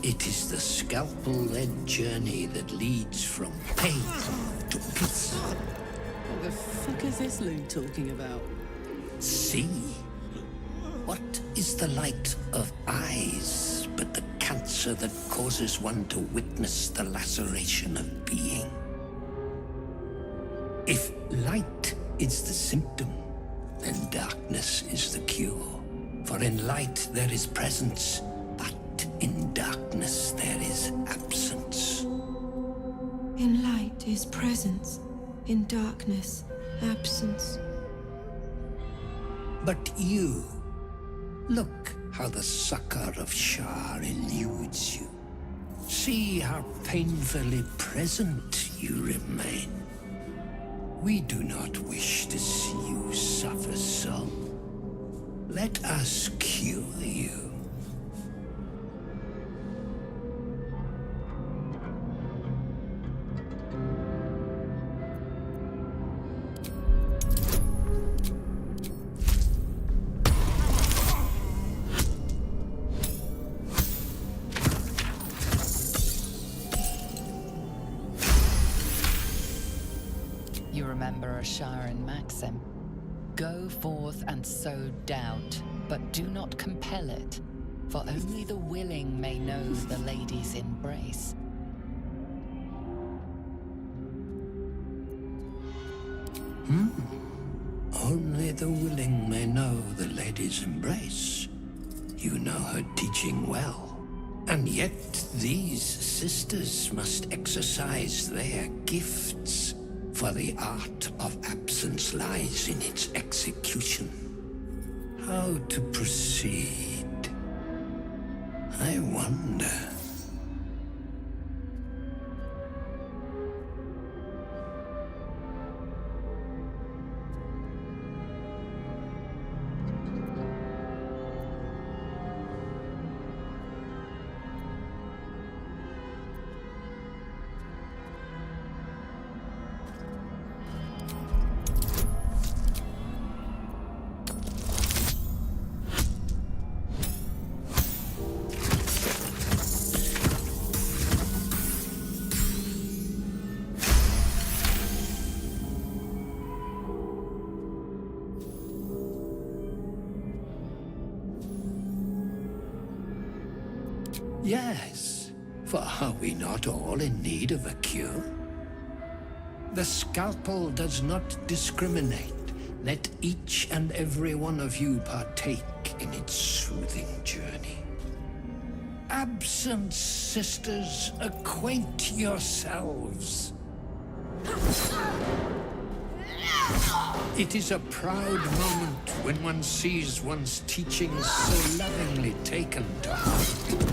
It is the scalpel-led journey that leads from pain to peace.
What the fuck is this loon talking about?
See? What is the light of eyes but the cancer that causes one to witness the laceration of being? If light is the symptom, then darkness is the cure. For in light there is presence, but in darkness there is absence.
In light is presence, in darkness, absence.
But you, look how the sucker of Shar eludes you. See how painfully present you remain. We do not wish to see you suffer so. Let us cure you.
You remember a Sharon maxim. Go forth and sow doubt, but do not compel it, for only the willing may know the lady's embrace.
Only the willing may know the lady's embrace. You know her teaching well. And yet these sisters must exercise their gifts, for the art of absence lies in its execution. How to proceed? I wonder. Yes, for are we not all in need of a cure? The scalpel does not discriminate. Let each and every one of you partake in its soothing journey. Absence, sisters, acquaint yourselves. It is a proud moment when one sees one's teachings so lovingly taken to heart.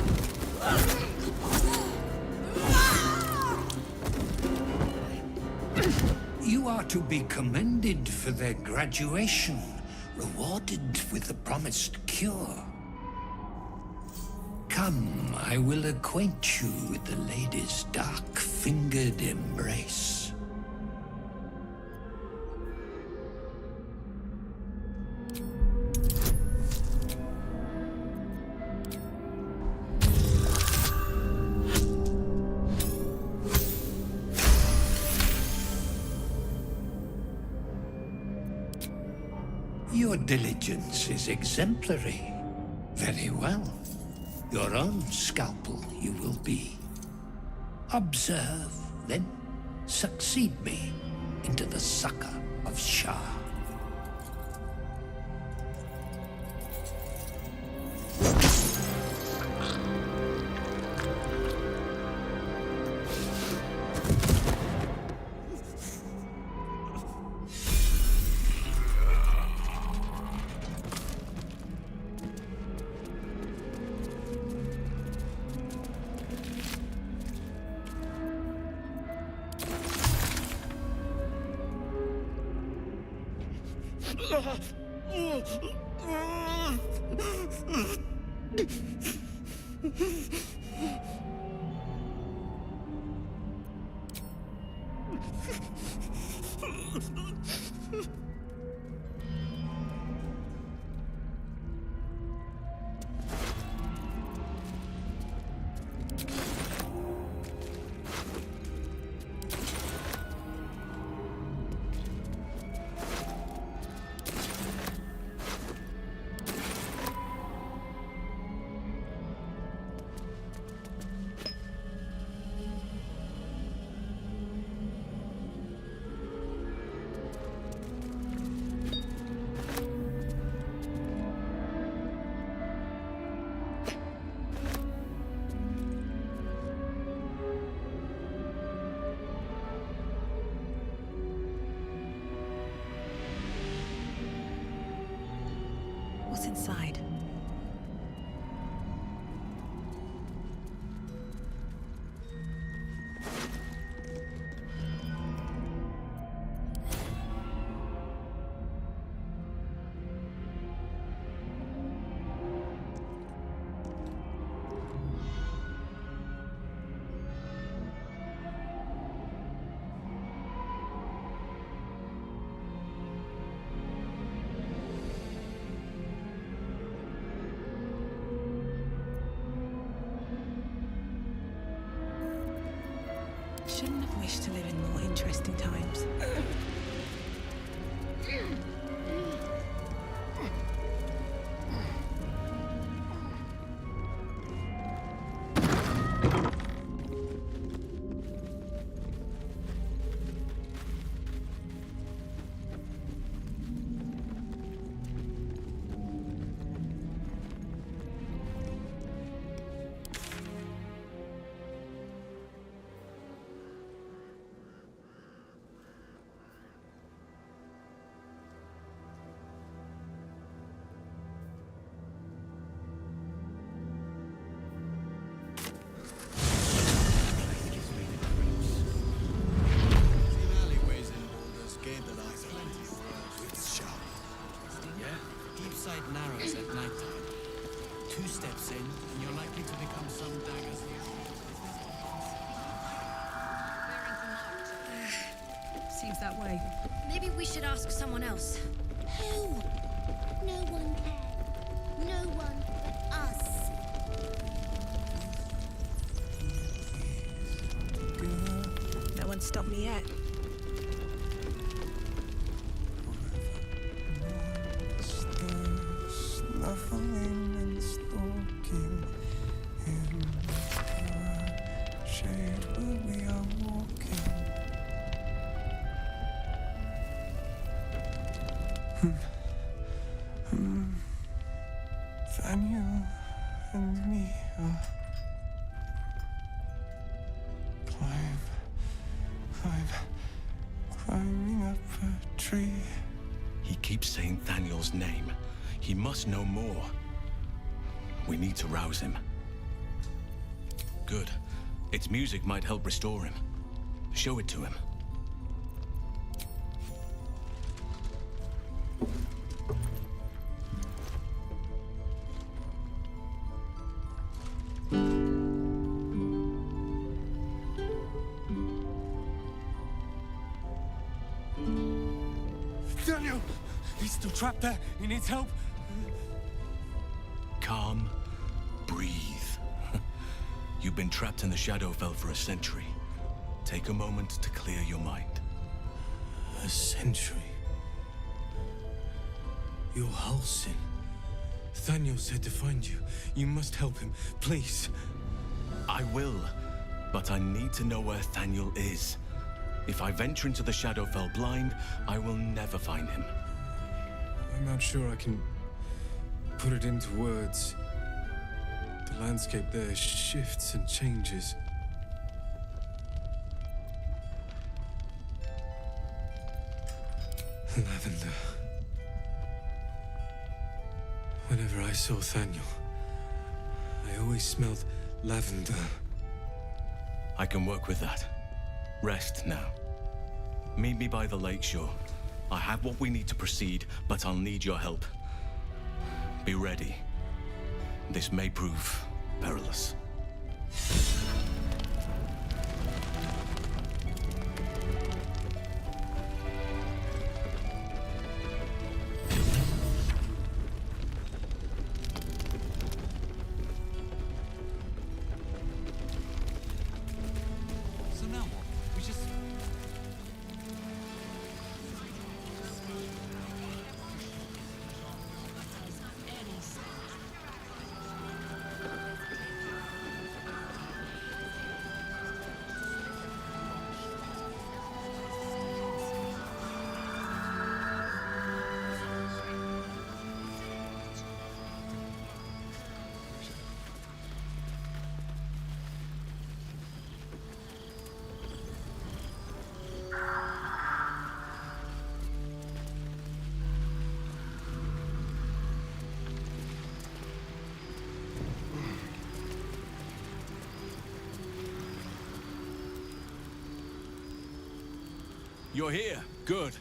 You are to be commended for their graduation, rewarded with the promised cure. Come, I will acquaint you with the lady's dark-fingered embrace. Your diligence is exemplary. Very well. Your own scalpel you will be. Observe, then succeed me into the succor of Shah.
Shouldn't have wished to live in more interesting times.
Narrows at night time. 2 steps in, and you're likely to become some dagger's.
Seems that way. Maybe we should ask someone else.
Who? No one cared. No one but us.
No one stopped me yet.
Snuffling and stalking in the shade where we are walking. Daniel and me are climbing up a tree.
He keeps saying Daniel's name. He must know more. We need to rouse him. Good. Its music might help restore him. Show it to him.
Daniel! He's still trapped there. He needs help.
Calm. Breathe. You've been trapped in the Shadowfell for a century. Take a moment to clear your mind.
A century? You're Halsin. Daniel said to find you. You must help him, please.
I will, but I need to know where Daniel is. If I venture into the Shadowfell blind, I will never find him.
I'm not sure I can put it into words. The landscape there shifts and changes. Lavender. Whenever I saw Daniel, I always smelled lavender.
I can work with that. Rest now. Meet me by the lakeshore. I have what we need to proceed, but I'll need your help. Be ready. This may prove perilous.
So now what? We just...
You're here. Good.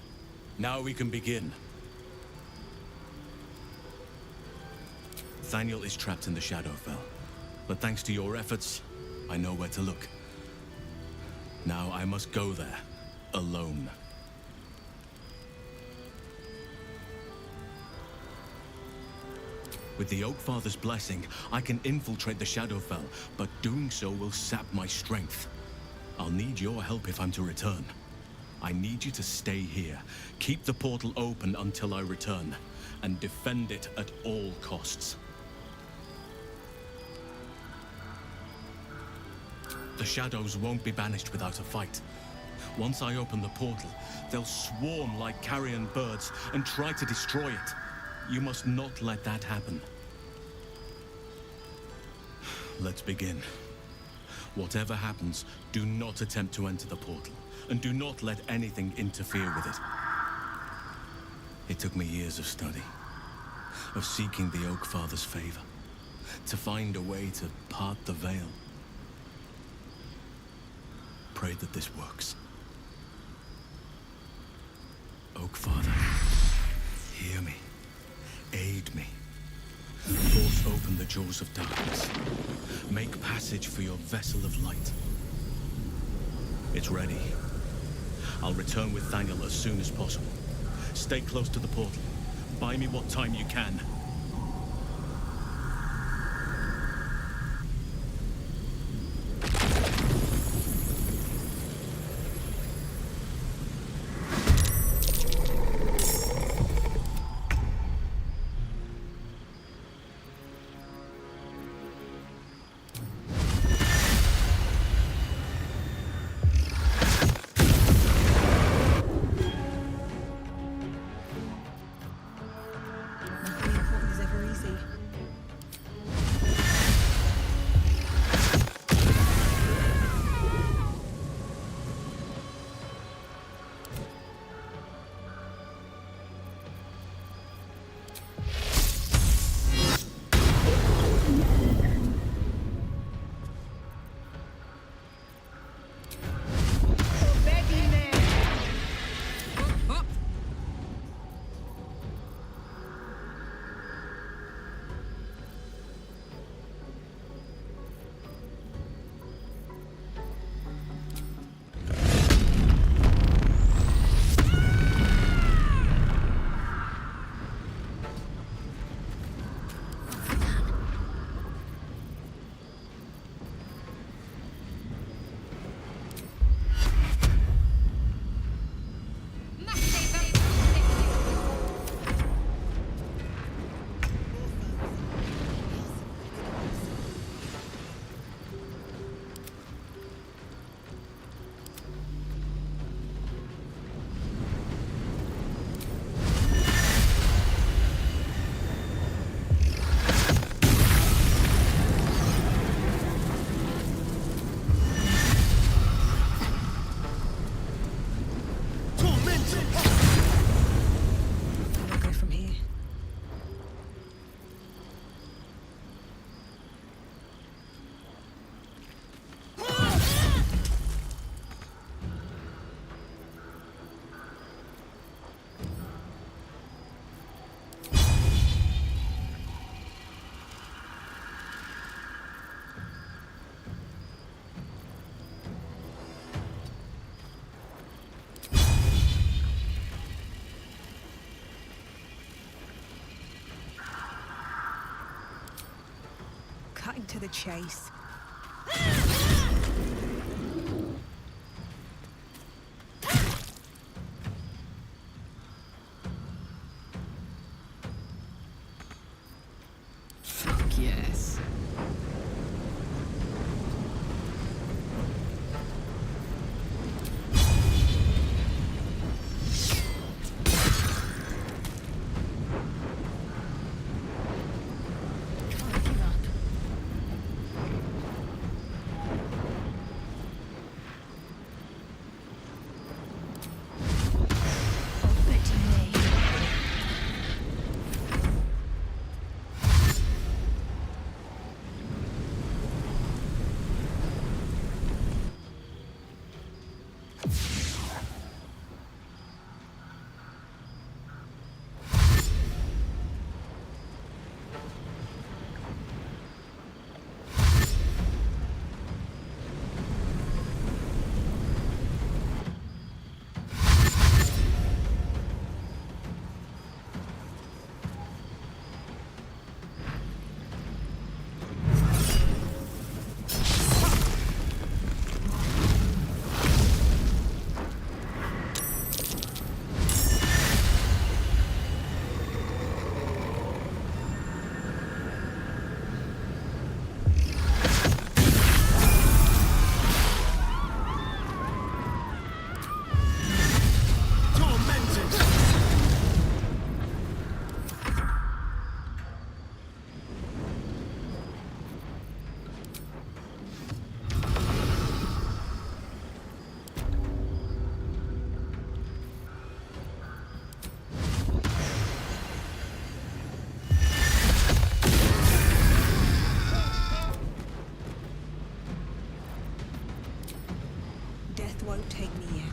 Now we can begin. Daniel is trapped in the Shadowfell, but thanks to your efforts, I know where to look. Now I must go there, alone. With the Oakfather's blessing, I can infiltrate the Shadowfell, but doing so will sap my strength. I'll need your help if I'm to return. I need you to stay here. Keep the portal open until I return, and defend it at all costs. The shadows won't be banished without a fight. Once I open the portal, they'll swarm like carrion birds and try to destroy it. You must not let that happen. Let's begin. Whatever happens, do not attempt to enter the portal, and do not let anything interfere with it. It took me years of study, of seeking the Oak Father's favor, to find a way to part the veil. Pray that this works. Oak Father, hear me. Aid me. Force open the jaws of darkness. Make passage for your vessel of light. It's ready. I'll return with Thangel as soon as possible. Stay close to the portal. Buy me what time you can.
Cutting to the chase.
Fuck yes.
won't take me yet.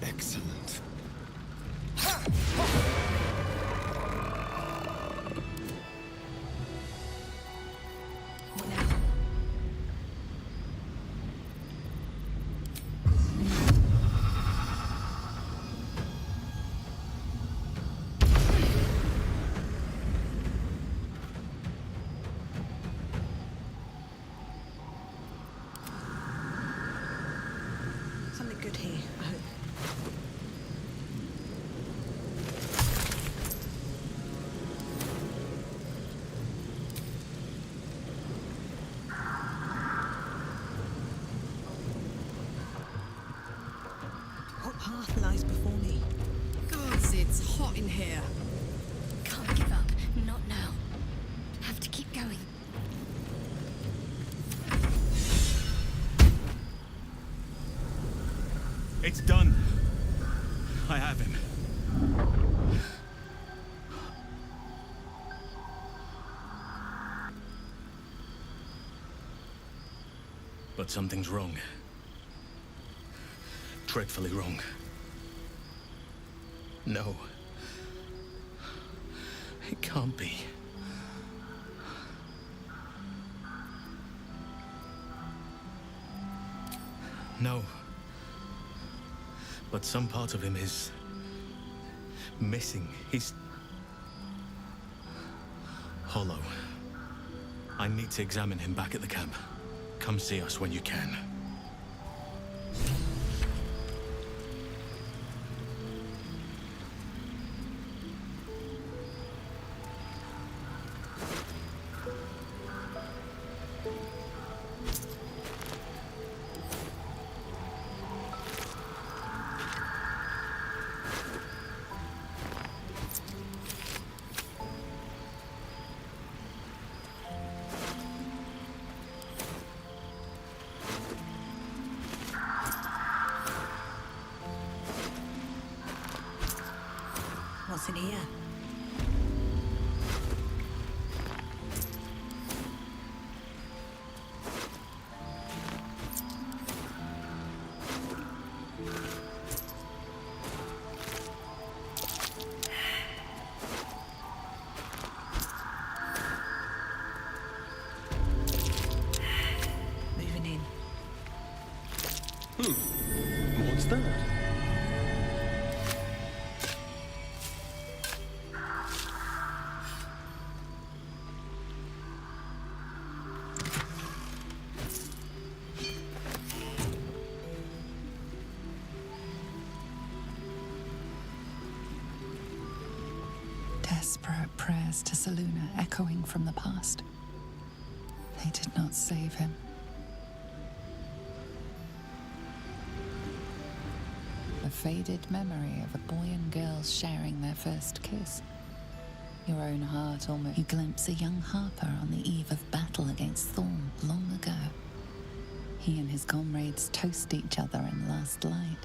Excellent.
Something good here, I hope. What path lies before me?
Gods, it's hot in here.
Can't give up. Not now. Have to keep going.
It's done. I have him. But something's wrong. Dreadfully wrong. No. It can't be. No. But some part of him is missing. He's hollow. I need to examine him back at the camp. Come see us when you can.
What's in here? Moving in.
What's that?
Desperate prayers to Seluna echoing from the past. They did not save him. A faded memory of a boy and girl sharing their first kiss. Your own heart almost. You glimpse a young harper on the eve of battle against Thorn long ago. He and his comrades toast each other in last light.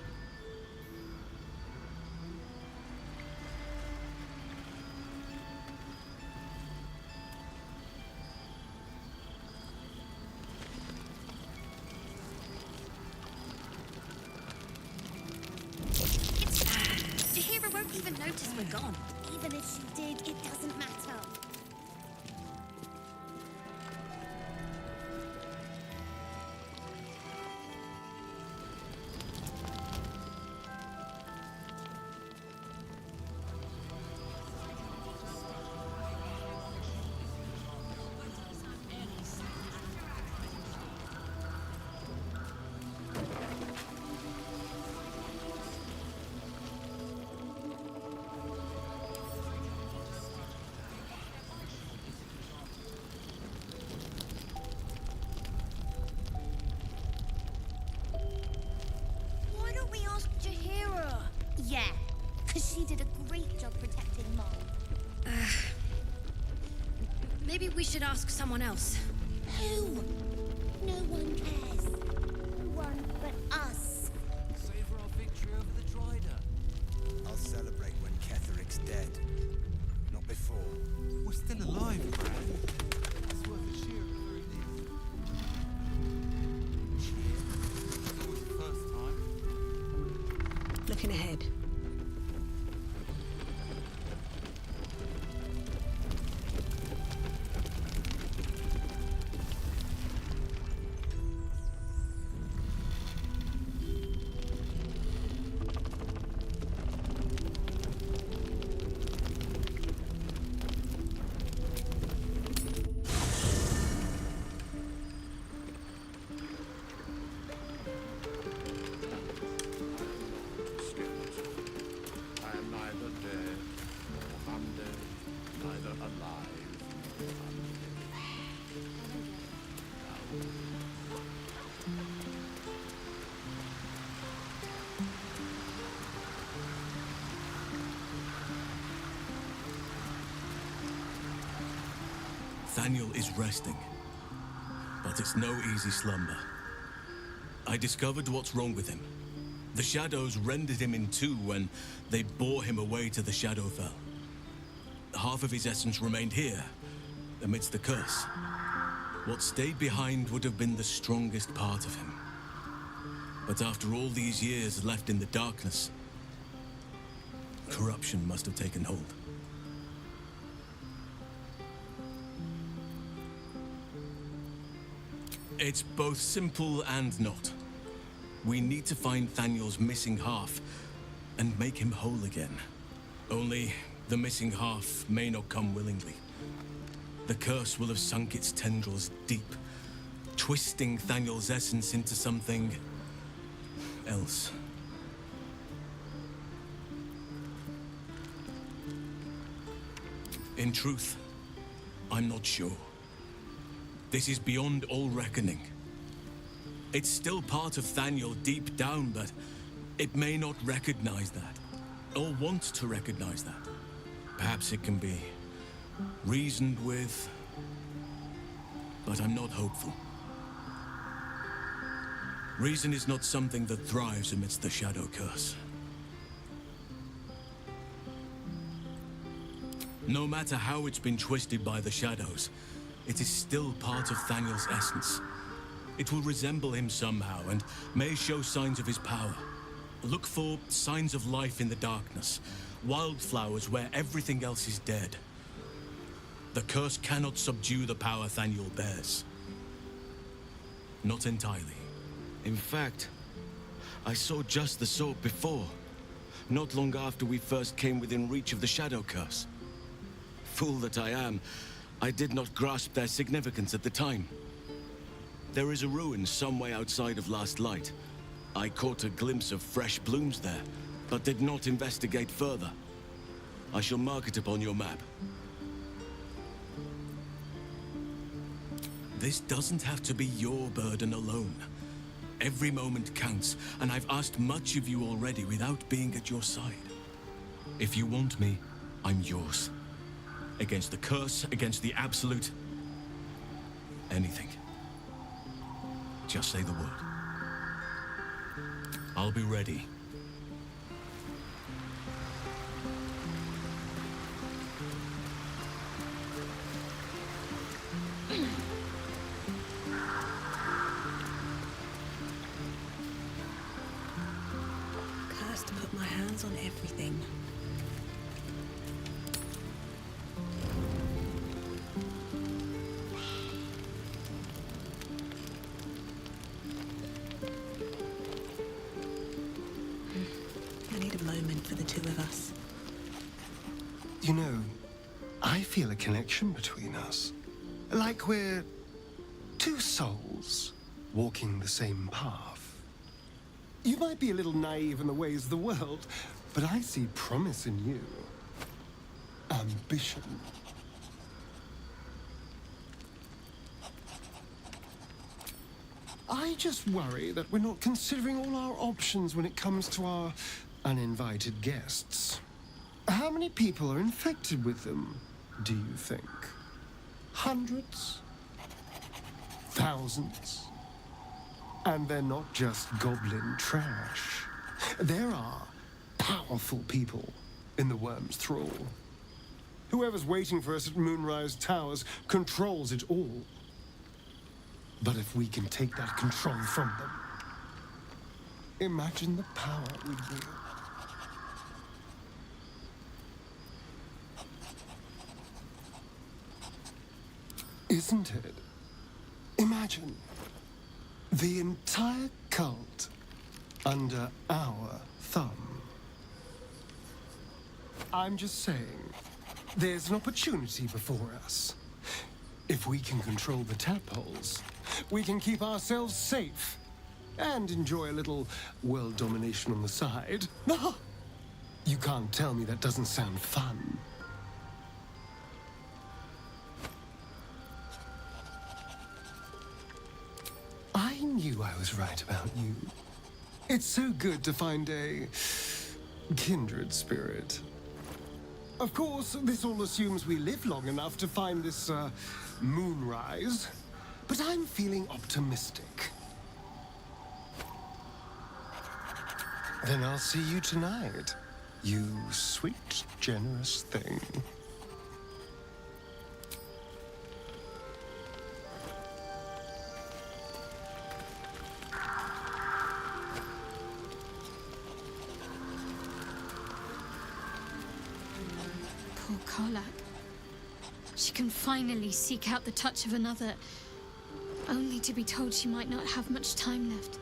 Tahira won't even notice we're gone. Even if she did, it doesn't matter.
Maybe we should ask someone else.
Who? No one cares. No one but us.
Savor our victory over the Drider.
I'll celebrate when Ketheric's dead. Not before.
We're still alive, Brad. It's worth a cheer at the very least. Cheer? It's always the first time.
Looking ahead.
I am neither dead nor undead, neither alive nor undead.
Thaniel is resting, but it's no easy slumber. I discovered what's wrong with him. The shadows rendered him in two when they bore him away to the Shadowfell. Half of his essence remained here, amidst the curse. What stayed behind would have been the strongest part of him. But after all these years left in the darkness, corruption must have taken hold. It's both simple and not. We need to find Thaniel's missing half and make him whole again. Only the missing half may not come willingly. The curse will have sunk its tendrils deep, twisting Thaniel's essence into something else. In truth, I'm not sure. This is beyond all reckoning. It's still part of Thaniel deep down, but it may not recognize that, or want to recognize that. Perhaps it can be reasoned with, but I'm not hopeful. Reason is not something that thrives amidst the shadow curse. No matter how it's been twisted by the shadows, it is still part of Thaniel's essence. It will resemble him somehow and may show signs of his power. Look for signs of life in the darkness, wildflowers where everything else is dead. The curse cannot subdue the power Thaniel bears. Not entirely.
In fact, I saw just the sort before, not long after we first came within reach of the shadow curse. Fool that I am, I did not grasp their significance at the time. There is a ruin some way outside of Last Light. I caught a glimpse of fresh blooms there, but did not investigate further. I shall mark it upon your map.
This doesn't have to be your burden alone. Every moment counts, and I've asked much of you already without being at your side. If you want me, I'm yours. Against the curse, against the absolute. Anything. Just say the word. I'll be ready.
Cursed to put my hands on everything. I need a moment for the two of us.
You know, I feel a connection between us. Like we're two souls walking the same path. You might be a little naive in the ways of the world, but I see promise in you. Ambition. I just worry that we're not considering all our options when it comes to our uninvited guests. How many people are infected with them, do you think? Hundreds? Thousands? And they're not just goblin trash. There are powerful people in the Worm's thrall. Whoever's waiting for us at Moonrise Towers controls it all. But if we can take that control from them, imagine the power we'd wield. Isn't it? Imagine the entire cult under our thumb. I'm just saying, there's an opportunity before us. If we can control the tadpoles, we can keep ourselves safe and enjoy a little world domination on the side. You can't tell me that doesn't sound fun. I knew I was right about you. It's so good to find a kindred spirit. Of course, this all assumes we live long enough to find this, moonrise. But I'm feeling optimistic. Then I'll see you tonight, you sweet, generous thing.
Poor Karlak. She can finally seek out the touch of another, only to be told she might not have much time left.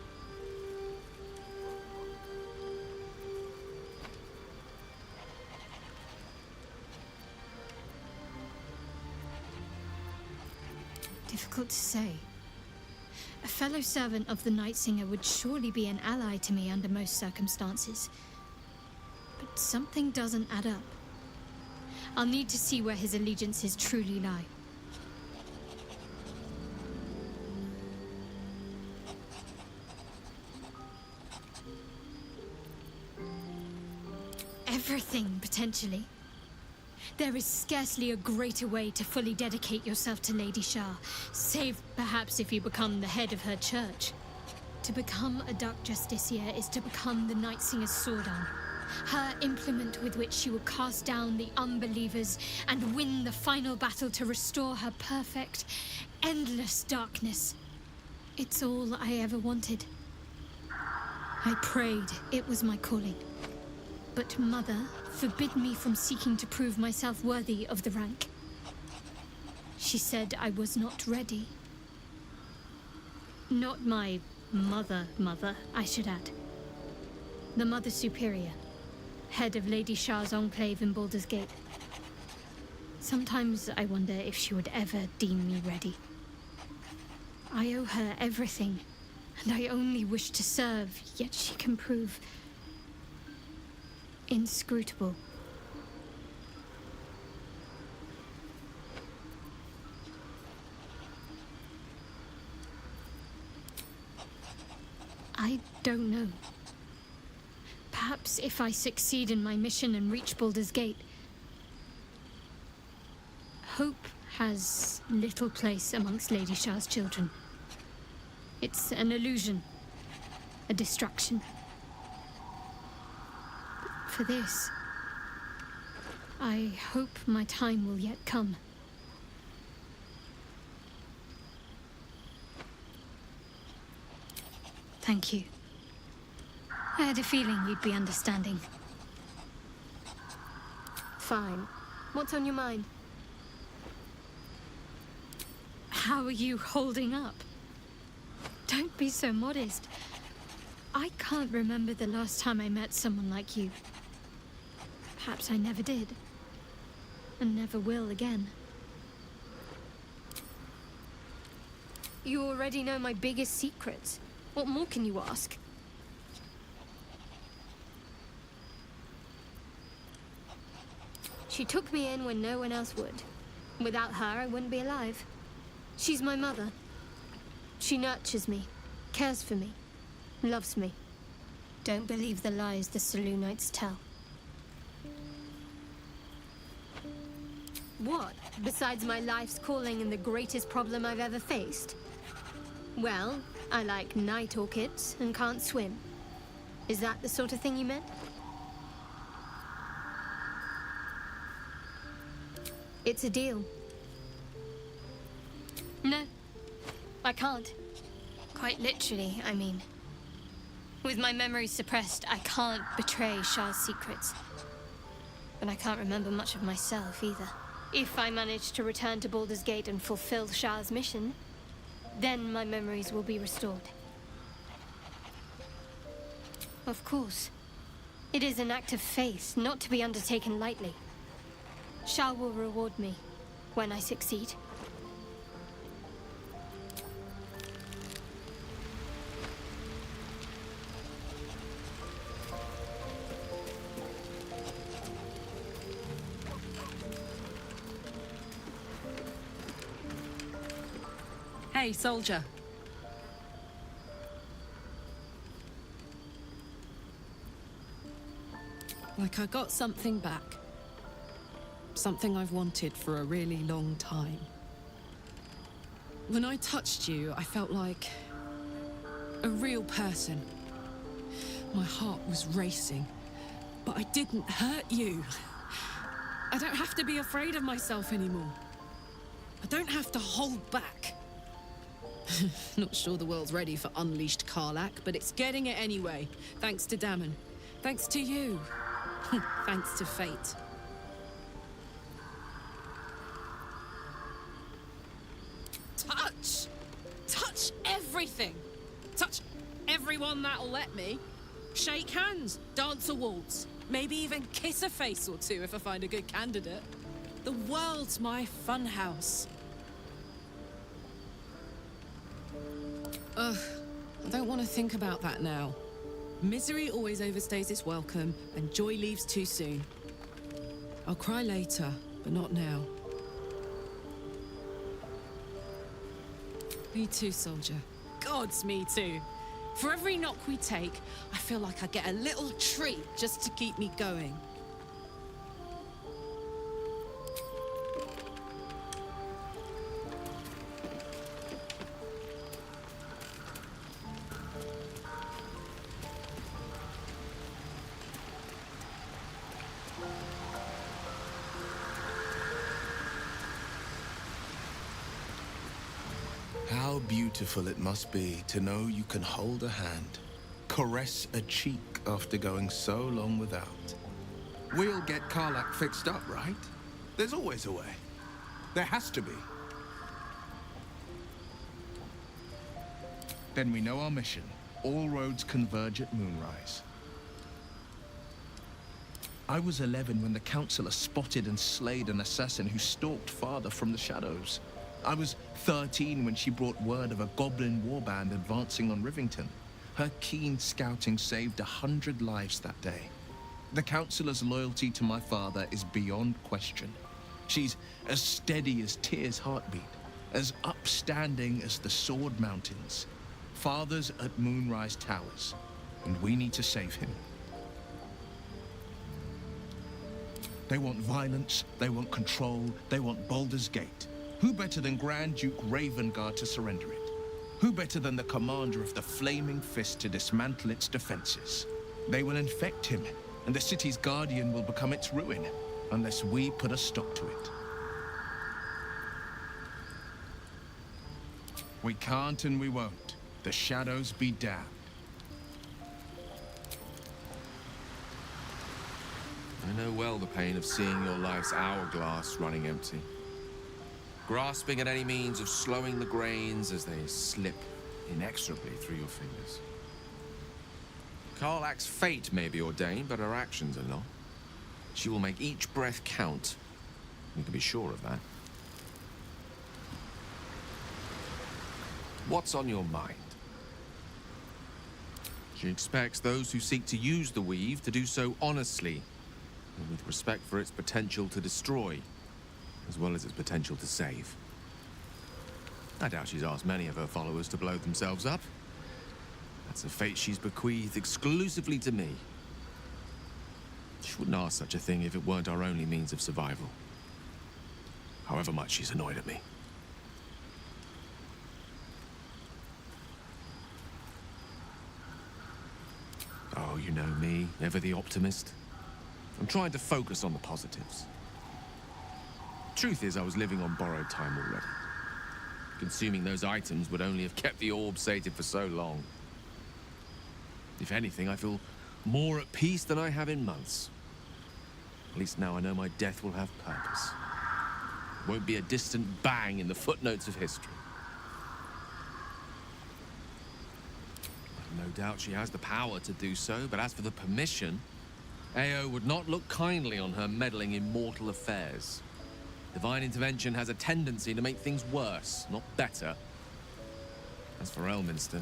Difficult to say. A fellow servant of the Night Singer would surely be an ally to me under most circumstances. But something doesn't add up. I'll need to see where his allegiances truly lie. Everything, potentially. There is scarcely a greater way to fully dedicate yourself to Lady Shah, save perhaps if you become the head of her church. To become a Dark Justiciar is to become the Night Singer's sword arm. Her implement with which she will cast down the unbelievers and win the final battle to restore her perfect, endless darkness. It's all I ever wanted. I prayed it was my calling. But Mother forbid me from seeking to prove myself worthy of the rank. She said I was not ready. Not my mother, I should add. The Mother Superior, head of Lady Shah's enclave in Baldur's Gate. Sometimes I wonder if she would ever deem me ready. I owe her everything, and I only wish to serve, yet she can prove inscrutable. I don't know. Perhaps if I succeed in my mission and reach Baldur's Gate, hope has little place amongst Lady Shah's children. It's an illusion, a distraction. But for this, I hope my time will yet come. Thank you. I had a feeling you'd be understanding.
Fine. What's on your mind?
How are you holding up? Don't be so modest. I can't remember the last time I met someone like you. Perhaps I never did. And never will again.
You already know my biggest secrets. What more can you ask? She took me in when no one else would. Without her, I wouldn't be alive. She's my mother. She nurtures me, cares for me, loves me. Don't believe the lies the Selûnites tell.
What, besides my life's calling and the greatest problem I've ever faced? Well, I like night orchids and can't swim. Is that the sort of thing you meant? It's a deal. No, I can't. Quite literally, I mean. With my memories suppressed, I can't betray Shah's secrets. But I can't remember much of myself either. If I manage to return to Baldur's Gate and fulfill Shah's mission, then my memories will be restored. Of course. It is an act of faith, not to be undertaken lightly. Shah will reward me when I succeed.
Hey, soldier. Like I got something back. Something I've wanted for a really long time. When I touched you, I felt like a real person. My heart was racing, but I didn't hurt you. I don't have to be afraid of myself anymore. I don't have to hold back. Not sure the world's ready for unleashed Karlach, but it's getting it anyway. Thanks to Dammon. Thanks to you. Thanks to fate. Touch! Touch everything! Touch everyone that'll let me. Shake hands, dance a waltz, maybe even kiss a face or two if I find a good candidate. The world's my funhouse. Ugh, I don't want to think about that now. Misery always overstays its welcome, and joy leaves too soon. I'll cry later, but not now. Me too, soldier. Gods, me too. For every knock we take, I feel like I get a little treat just to keep me going.
How beautiful it must be to know you can hold a hand, caress a cheek after going so long without. We'll get Karlach fixed up, right? There's always a way. There has to be. Then we know our mission. All roads converge at Moonrise. I was 11 when the Councillor spotted and slayed an assassin who stalked Father from the shadows. I was 13 when she brought word of a goblin warband advancing on Rivington. Her keen scouting saved 100 lives that day. The Councillor's loyalty to my father is beyond question. She's as steady as Tyr's heartbeat, as upstanding as the Sword Mountains. Father's at Moonrise Towers, and we need to save him. They want violence, they want control, they want Baldur's Gate. Who better than Grand Duke Ravengard to surrender it? Who better than the commander of the Flaming Fist to dismantle its defenses? They will infect him, and the city's guardian will become its ruin, unless we put a stop to it. We can't and we won't. The shadows be damned.
I know well the pain of seeing your life's hourglass running empty. Grasping at any means of slowing the grains as they slip inexorably through your fingers. Karlach's fate may be ordained, but her actions are not. She will make each breath count. You can be sure of that. What's on your mind? She expects those who seek to use the weave to do so honestly, and with respect for its potential to destroy, as well as its potential to save. I doubt she's asked many of her followers to blow themselves up. That's a fate she's bequeathed exclusively to me. She wouldn't ask such a thing if it weren't our only means of survival.
However much she's annoyed at me. Oh, you know me, ever the optimist. I'm trying to focus on the positives. Truth is, I was living on borrowed time already. Consuming those items would only have kept the orb sated for so long. If anything, I feel more at peace than I have in months. At least now I know my death will have purpose. It won't be a distant bang in the footnotes of history. No doubt she has the power to do so, but as for the permission, Ao would not look kindly on her meddling in mortal affairs. Divine intervention has a tendency to make things worse, not better. As for Elminster,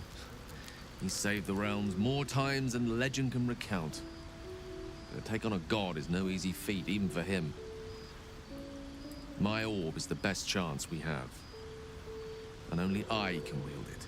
he saved the realms more times than legend can recount. But to take on a god is no easy feat, even for him. My orb is the best chance we have. And only I can wield it.